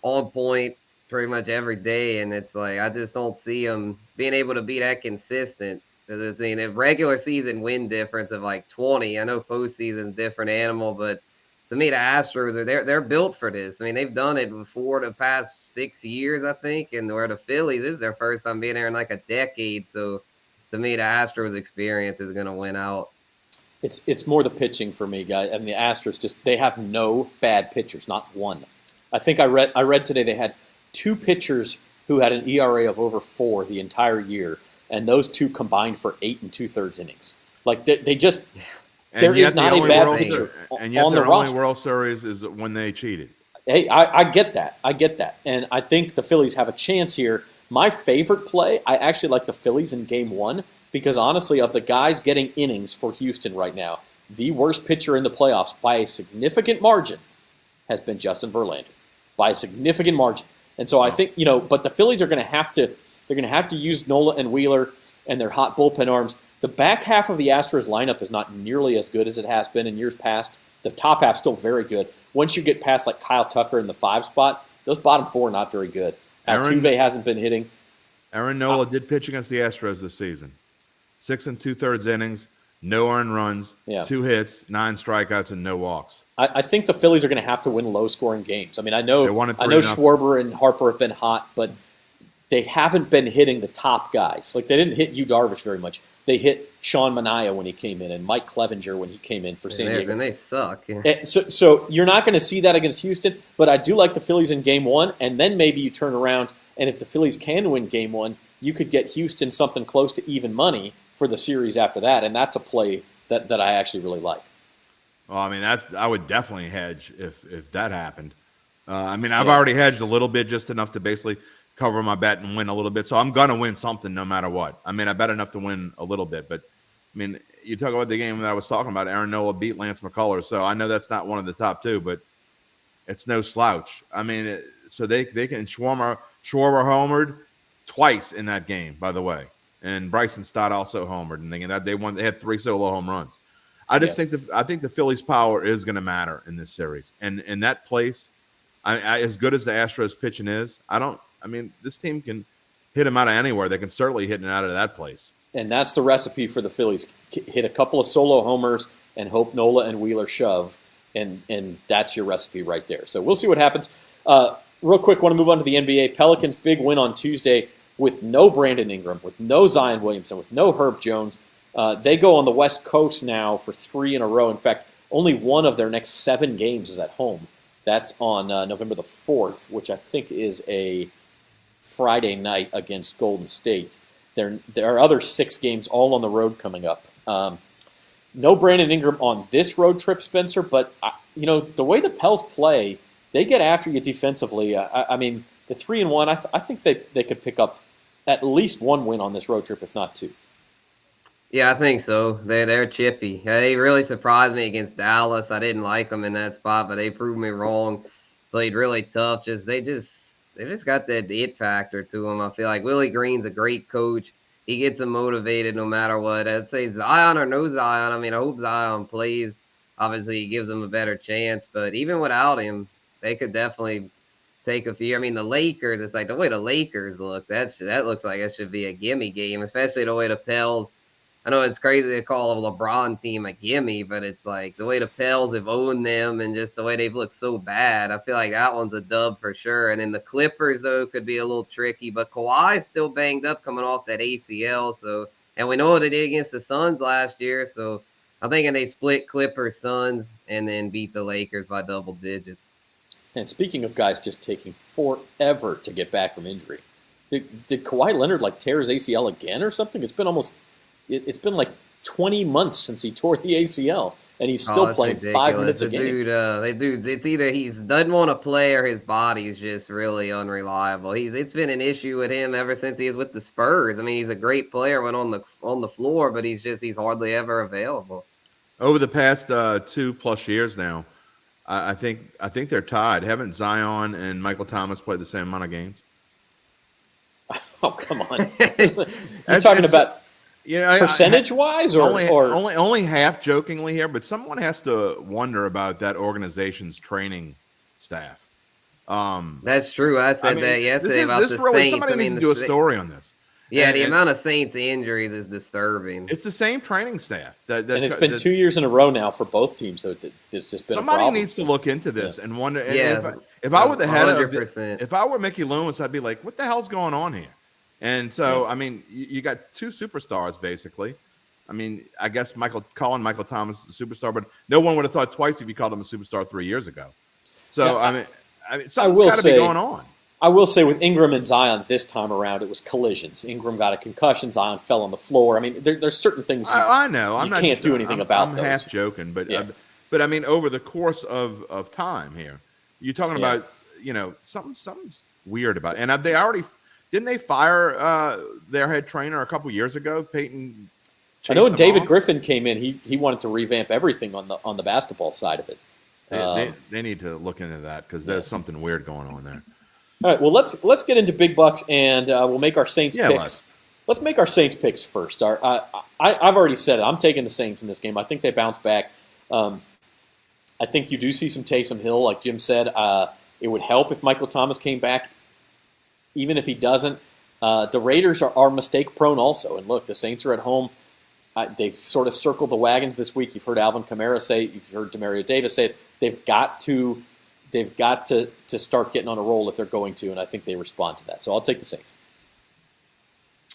[SPEAKER 3] on point pretty much every day, and it's like I just don't see him being able to be that consistent. Because a regular season win difference of 20. I know postseason different animal, but to me, the Astros they're built for this. I mean, they've done it before the past 6 years, I think, and where the Phillies is their first time being there in a decade. So, to me, the Astros experience is going to win out.
[SPEAKER 1] It's more the pitching for me, guys. I mean, the Astros they have no bad pitchers, not one. I think I read today they had 2 pitchers who had an ERA of over 4 the entire year, and those 2 combined for 8 2/3 innings. They just. There is not a bad pitcher
[SPEAKER 2] and yet
[SPEAKER 1] on the
[SPEAKER 2] their only
[SPEAKER 1] roster.
[SPEAKER 2] World Series is when they cheated.
[SPEAKER 1] Hey, I get that. And I think the Phillies have a chance here. My favorite play, I actually like the Phillies in Game 1 because, honestly, of the guys getting innings for Houston right now, the worst pitcher in the playoffs by a significant margin has been Justin Verlander. By a significant margin. And so I think, but the Phillies are going to have to use Nola and Wheeler and their hot bullpen arms. The back half of the Astros lineup is not nearly as good as it has been in years past. The top half's still very good. Once you get past Kyle Tucker in the 5 spot, those bottom 4 are not very good. Altuve hasn't been hitting.
[SPEAKER 2] Aaron Nola did pitch against the Astros this season. 6 2/3 innings, no earned runs, 2 hits, 9 strikeouts, and no walks.
[SPEAKER 1] I think the Phillies are going to have to win low-scoring games. I mean, I know Schwarber and Harper have been hot, but they haven't been hitting the top guys. They didn't hit Yu Darvish very much. They hit Sean Manaea when he came in and Mike Clevenger when he came in for San Diego.
[SPEAKER 3] And they suck.
[SPEAKER 1] So you're not going to see that against Houston, but I do like the Phillies in Game 1, and then maybe you turn around, and if the Phillies can win Game 1, you could get Houston something close to even money for the series after that, and that's a play that I actually really like.
[SPEAKER 2] Well, I mean, I would definitely hedge if that happened. I've already hedged a little bit, just enough to basically cover my bet and win a little bit. So I'm going to win something no matter what. I mean, I bet enough to win a little bit. But, I mean, you talk about the game that I was talking about, Aaron Nola beat Lance McCullers. So I know that's not one of the top two, but it's no slouch. I mean, so they can Schwarber homered twice in that game, by the way. And Bryson Stott also homered. And they had 3 solo home runs. I think the Phillies' power is going to matter in this series. And in that place, as good as the Astros pitching is, this team can hit them out of anywhere. They can certainly hit it out of that place. And
[SPEAKER 1] that's the recipe for the Phillies. Hit a couple of solo homers and hope Nola and Wheeler shove, and that's your recipe right there. So we'll see what happens. Real quick, want to move on to the NBA. Pelicans' big win on Tuesday with no Brandon Ingram, with no Zion Williamson, with no Herb Jones. They go on the West Coast now for 3 in a row. In fact, only one of their next 7 games is at home. That's on November the 4th, which I think is a Friday night against Golden State. There are other 6 games all on the road coming up. No Brandon Ingram on this road trip, Spencer, but the way the Pels play, they get after you defensively. I mean, the 3-1, I think they could pick up at least 1 win on this road trip, if not 2.
[SPEAKER 3] Yeah, I think so. They're chippy. They really surprised me against Dallas. I didn't like them in that spot, but they proved me wrong. Played really tough. They just got that it factor to them. I feel like Willie Green's a great coach. He gets them motivated no matter what. I'd say Zion or no Zion. I mean, I hope Zion plays. Obviously, he gives them a better chance. But even without him, they could definitely take a few. I mean, the Lakers, it's like the way the Lakers look, that looks like it should be a gimme game, especially the way the Pels. I know it's crazy to call a LeBron team a gimme, but it's like the way the Pels have owned them and just the way they've looked so bad. I feel like that one's a dub for sure. And then the Clippers, though, could be a little tricky. But Kawhi's still banged up coming off that ACL. And we know what they did against the Suns last year. So I'm thinking they split Clippers, Suns, and then beat the Lakers by double digits.
[SPEAKER 1] And speaking of guys just taking forever to get back from injury, did Kawhi Leonard tear his ACL again or something? It's been like 20 months since he tore the ACL, and he's still playing ridiculous. 5 minutes a game.
[SPEAKER 3] It's either he doesn't want to play or his body's just really unreliable. It's been an issue with him ever since he was with the Spurs. I mean, he's a great player when on the floor, but he's hardly ever available.
[SPEAKER 2] Over the past 2+ years now, I think they're tied. Haven't Zion and Michael Thomas played the same amount of games?
[SPEAKER 1] Oh, come on! You're talking about. Percentage-wise,
[SPEAKER 2] only half jokingly here, but someone has to wonder about that organization's training staff.
[SPEAKER 3] That's true. I said that yesterday about the Saints.
[SPEAKER 2] Somebody needs to do a story on this.
[SPEAKER 3] Yeah, the amount of Saints injuries is disturbing.
[SPEAKER 2] It's the same training staff.
[SPEAKER 1] And it's been 2 years in a row now for both teams. So it's just been
[SPEAKER 2] somebody
[SPEAKER 1] a problem.
[SPEAKER 2] needs to look into this and wonder. If I were the head if I were Mickey Loomis, I'd be like, "What the hell's going on here?" And so, I mean, you got 2 superstars, basically. I mean, I guess calling Michael Thomas a superstar, but no one would have thought twice if you called him a superstar 3 years ago. So, I mean, something's got to be going on.
[SPEAKER 1] I will say with Ingram and Zion this time around, it was collisions. Ingram got a concussion. Zion fell on the floor. I mean, there's certain things
[SPEAKER 2] I know.
[SPEAKER 1] You can't do anything about those.
[SPEAKER 2] I'm half joking, but I mean, over the course of time here, you're talking about, something's weird about it. And they already – didn't they fire their head trainer a couple years ago? Peyton.
[SPEAKER 1] I know when David Griffin came in, he wanted to revamp everything on the basketball side of it.
[SPEAKER 2] They need to look into that because there's something weird going on there.
[SPEAKER 1] All right, well let's get into big bucks and we'll make our Saints picks. Let's make our Saints picks first. I've already said it. I'm taking the Saints in this game. I think they bounce back. I think you do see some Taysom Hill, like Jim said. It would help if Michael Thomas came back. Even if he doesn't, the Raiders are mistake-prone also. And look, the Saints are at home. They've sort of circled the wagons this week. You've heard Alvin Kamara say it. You've heard Demario Davis say it. They've got to start getting on a roll if they're going to, and I think they respond to that. So I'll take the Saints.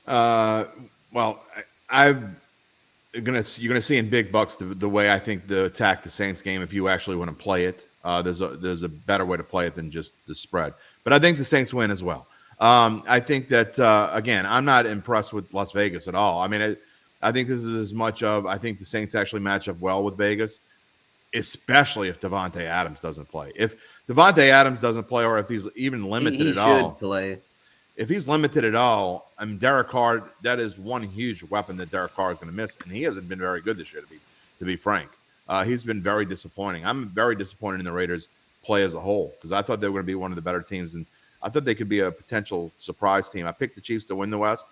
[SPEAKER 2] Well, you're gonna see in big bucks the way I think to attack the Saints game if you actually want to play it. There's a better way to play it than just the spread. But I think the Saints win as well. I think that, again, I'm not impressed with Las Vegas at all. I mean, I think this is as much of I think the Saints actually match up well with Vegas, especially if Davante Adams doesn't play. If Davante Adams doesn't play or if he's even limited at all.
[SPEAKER 3] He should play.
[SPEAKER 2] if he's limited at all, I mean, Derek Carr, that is one huge weapon that Derek Carr is going to miss, and he hasn't been very good this year, to be frank. He's been very disappointing. I'm very disappointed in the Raiders' play as a whole because I thought they were going to be one of the better teams, and I thought they could be a potential surprise team. I picked the Chiefs to win the West,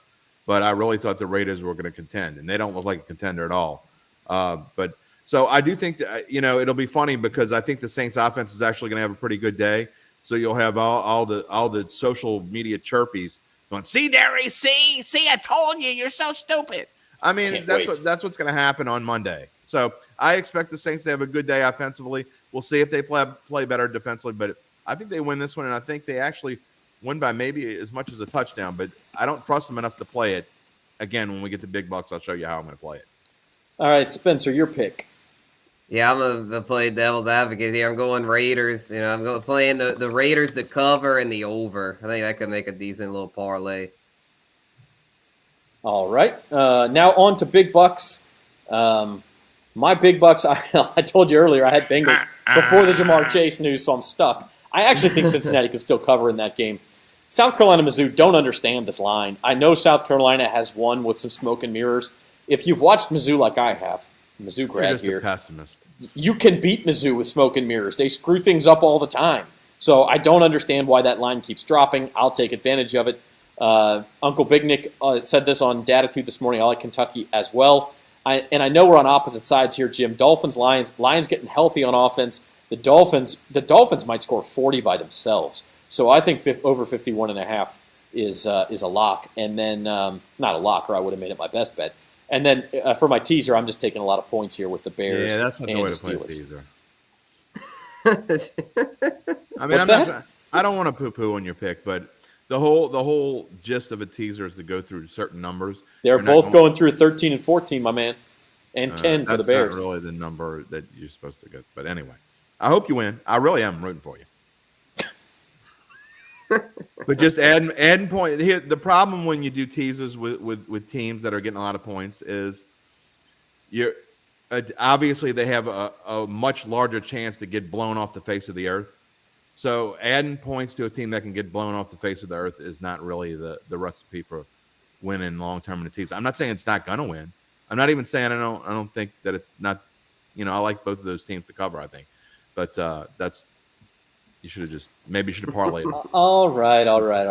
[SPEAKER 2] but I really thought the Raiders were going to contend, and they don't look like a contender at all. But so I do think that, it'll be funny because I think the Saints offense is actually going to have a pretty good day. So you'll have all the social media chirpies going, see, Darius, see, I told you, you're so stupid. I mean, that's what's going to happen on Monday. So I expect the Saints to have a good day offensively. We'll see if they play better defensively, but I think they win this one, and I think they actually win by maybe as much as a touchdown, but I don't trust them enough to play it. Again, when we get the big bucks, I'll show you how I'm going to play it.
[SPEAKER 1] All right, Spencer, your pick.
[SPEAKER 3] Yeah, I'm gonna play devil's advocate here. I'm going Raiders. I'm going playing the Raiders to cover and the over. I think that could make a decent little parlay.
[SPEAKER 1] All right. Now on to big bucks. My big bucks, I told you earlier, I had Bengals before the Jamar Chase news, so I'm stuck. I actually think Cincinnati could still cover in that game. South Carolina, Mizzou, don't understand this line. I know South Carolina has won with some smoke and mirrors. If you've watched Mizzou like I have, Mizzou grad
[SPEAKER 2] You're just
[SPEAKER 1] here,
[SPEAKER 2] a pessimist.
[SPEAKER 1] You can beat Mizzou with smoke and mirrors. They screw things up all the time. So I don't understand why that line keeps dropping. I'll take advantage of it. Uncle Big Nick said this on Datitude this morning. I like Kentucky as well. And I know we're on opposite sides here, Jim. Dolphins, Lions. Lions getting healthy on offense. The Dolphins might score 40 by themselves. So I think over 51.5 is a lock. And then not a lock, or I would have made it my best bet. And then for my teaser, I'm just taking a lot of points here with the Bears.
[SPEAKER 2] Yeah, that's not the way to play
[SPEAKER 1] Steelers.
[SPEAKER 2] teaser. I mean, I don't want to poo-poo on your pick, but the whole gist of a teaser is to go through certain numbers.
[SPEAKER 1] They're both going through 13 and 14, my man, and 10 for the Bears.
[SPEAKER 2] That's not really the number that you're supposed to get. But anyway, I hope you win. I really am rooting for you. But just adding point here. The problem when you do teasers with teams that are getting a lot of points is you're obviously they have a much larger chance to get blown off the face of the earth. So adding points to a team that can get blown off the face of the earth is not really the recipe for winning long term in a teaser. I'm not saying it's not gonna win. I'm not even saying I don't think that it's not. I like both of those teams to cover. I think, but that's. You should have parlayed it. All right.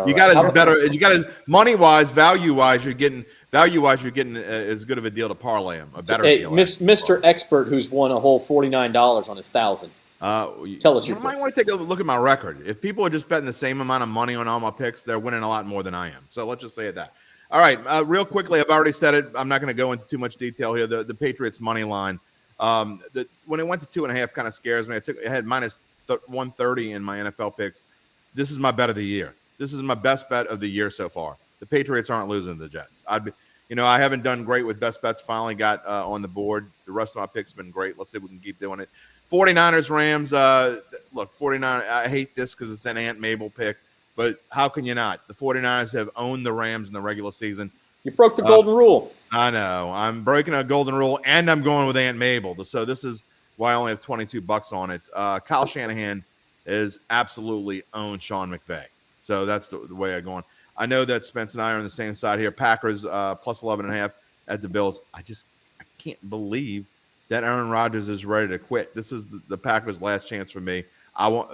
[SPEAKER 2] You got as money wise, value wise, you're getting as good of a deal to parlay them. A better deal.
[SPEAKER 1] Mr. Expert, who's won a whole $49 on his 1,000. Tell us your picks.
[SPEAKER 2] You might want to take a look at my record. If people are just betting the same amount of money on all my picks, they're winning a lot more than I am. So let's just say it that. All right, real quickly, I've already said it. I'm not going to go into too much detail here. The Patriots money line, when it went to 2.5, kind of scares me. I had minus 130 in my NFL picks. This is my bet of the year. This is my best bet of the year so far. The Patriots aren't losing to the Jets. I haven't done great with best bets. Finally got on the board. The rest of my picks have been great. Let's see if we can keep doing it. 49ers, Rams. Look, 49. I hate this because it's an Aunt Mabel pick, but how can you not? The 49ers have owned the Rams in the regular season.
[SPEAKER 1] You broke the golden rule.
[SPEAKER 2] I know. I'm breaking a golden rule, and I'm going with Aunt Mabel. So this is why I only have $22 on it. Kyle Shanahan is absolutely owned Sean McVay. So that's the way I'm going. I know that Spence and I are on the same side here. Packers plus 11.5 at the Bills. I can't believe that Aaron Rodgers is ready to quit. This is the Packers' last chance for me.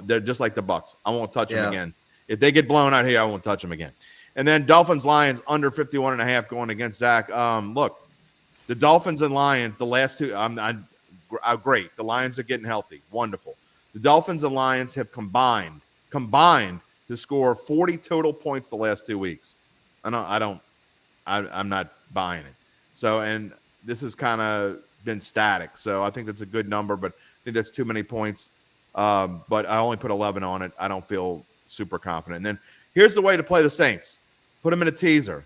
[SPEAKER 2] They're just like the Bucs. I won't touch them again. If they get blown out here, I won't touch them again. And then Dolphins, Lions under 51.5 going against Zach. Look, the Dolphins and Lions, the last two, great. The Lions are getting healthy. Wonderful. The Dolphins and Lions have combined to score 40 total points the last 2 weeks. I'm not buying it. So, and this has kind of been static. So I think that's a good number, but I think that's too many points. But I only put 11 on it. I don't feel super confident. And then here's the way to play the Saints. Put them in a teaser.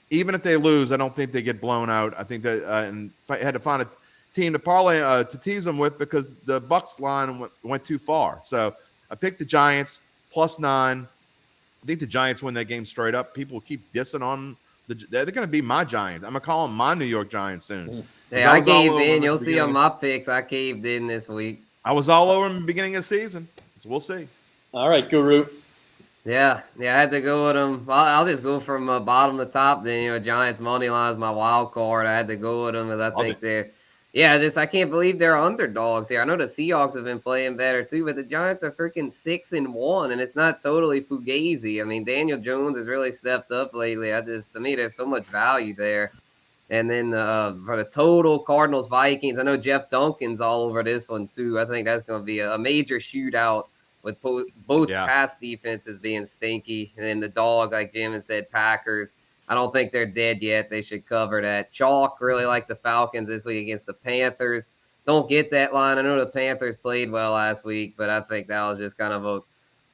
[SPEAKER 2] Even if they lose, I don't think they get blown out. I think that and I had to find a team to parlay to tease them with because the Bucs line went too far. So I picked the Giants plus 9. I think the Giants win that game straight up. People keep dissing on they're going to be my Giants. I'm going to call them my New York Giants soon.
[SPEAKER 3] Hey, I caved in. You'll see on my picks. I caved in this week.
[SPEAKER 2] I was all over them in the beginning of the season. So we'll see.
[SPEAKER 1] All right, Guru.
[SPEAKER 3] Yeah, I had to go with them. I'll just go from bottom to top. Then Giants money line is my wild card. I had to go with them because I
[SPEAKER 2] Love
[SPEAKER 3] think
[SPEAKER 2] it.
[SPEAKER 3] I can't believe they're underdogs here. I know the Seahawks have been playing better too, but the Giants are freaking 6-1, and it's not totally fugazi. I mean, Daniel Jones has really stepped up lately. To me, there's so much value there. And then for the total Cardinals Vikings, I know Jeff Duncan's all over this one too. I think that's going to be a major shootout with both
[SPEAKER 2] Yeah.
[SPEAKER 3] pass defenses being stinky. And then the dog, like Jim had said, Packers. I don't think they're dead yet. They should cover that. Chalk really like the Falcons this week against the Panthers. Don't get that line. I know the Panthers played well last week, but I think that was just kind of a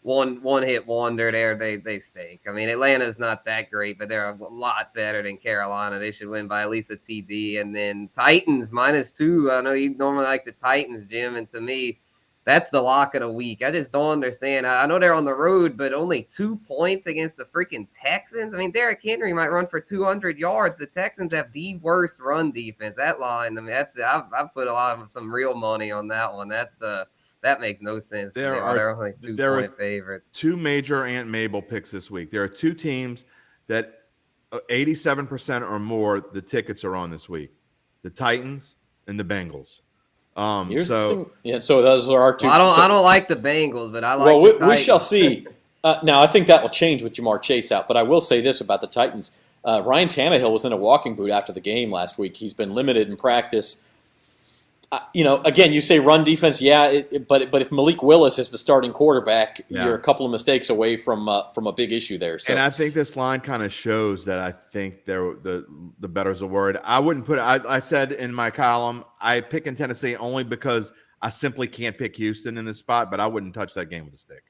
[SPEAKER 3] one hit wonder there. They stink. I mean, Atlanta's not that great, but they're a lot better than Carolina. They should win by at least a TD. And then Titans -2. I know you normally like the Titans, Jim, and to me, that's the lock of the week. I just don't understand. I know they're on the road, but only 2 points against the freaking Texans. I mean, Derrick Henry might run for 200 yards. The Texans have the worst run defense. That line, I mean, I've put a lot of some real money on that one. That makes no sense. They're only 2-point favorites.
[SPEAKER 2] 2 major Aunt Mabel picks this week. There are 2 teams that 87% or more the tickets are on this week: the Titans and the Bengals.
[SPEAKER 1] So those are our two.
[SPEAKER 3] Well, I don't like the Bengals, but I like.
[SPEAKER 1] Well, we shall see. Now I think that will change with Jamar Chase out, but I will say this about the Titans: Ryan Tannehill was in a walking boot after the game last week. He's been limited in practice. Again, you say run defense, but if Malik Willis is the starting quarterback, you're a couple of mistakes away from a big issue there. So.
[SPEAKER 2] And I think this line kind of shows that I think the better's a word. I wouldn't put it. I said in my column, I pick in Tennessee only because I simply can't pick Houston in this spot, but I wouldn't touch that game with a stick.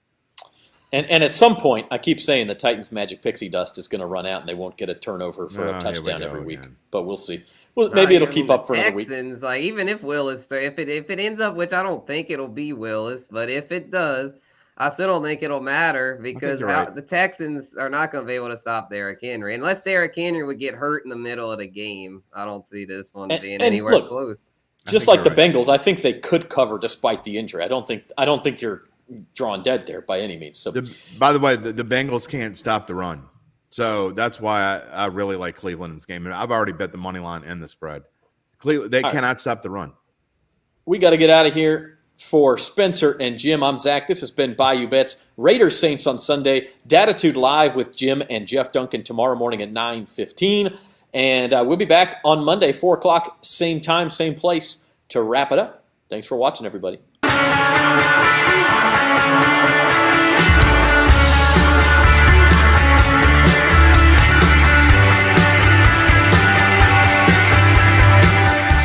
[SPEAKER 1] And at some point, I keep saying the Titans' magic pixie dust is going to run out, and they won't get a turnover for a touchdown every week. But we'll see. Well, maybe it'll keep up for another week.
[SPEAKER 3] Like even if Willis, if it ends up, which I don't think it'll be Willis, but if it does, I still don't think it'll matter because the Texans are not going to be able to stop Derrick Henry unless Derrick Henry would get hurt in the middle of the game. I don't see this one being anywhere close.
[SPEAKER 1] Just like the Bengals, I think they could cover despite the injury. I don't think you're drawn dead there by any means. So,
[SPEAKER 2] by the way, the Bengals can't stop the run, so that's why I really like Cleveland in this game. And I've already bet the money line and the spread. Cleveland, they cannot stop the run.
[SPEAKER 1] We got to get out of here. For Spencer and Jim, I'm Zach. This has been Bayou Bets. Raiders Saints on Sunday. Datitude Live with Jim and Jeff Duncan tomorrow morning at 9:15. And we'll be back on Monday, 4 o'clock, same time, same place to wrap it up. Thanks for watching, everybody.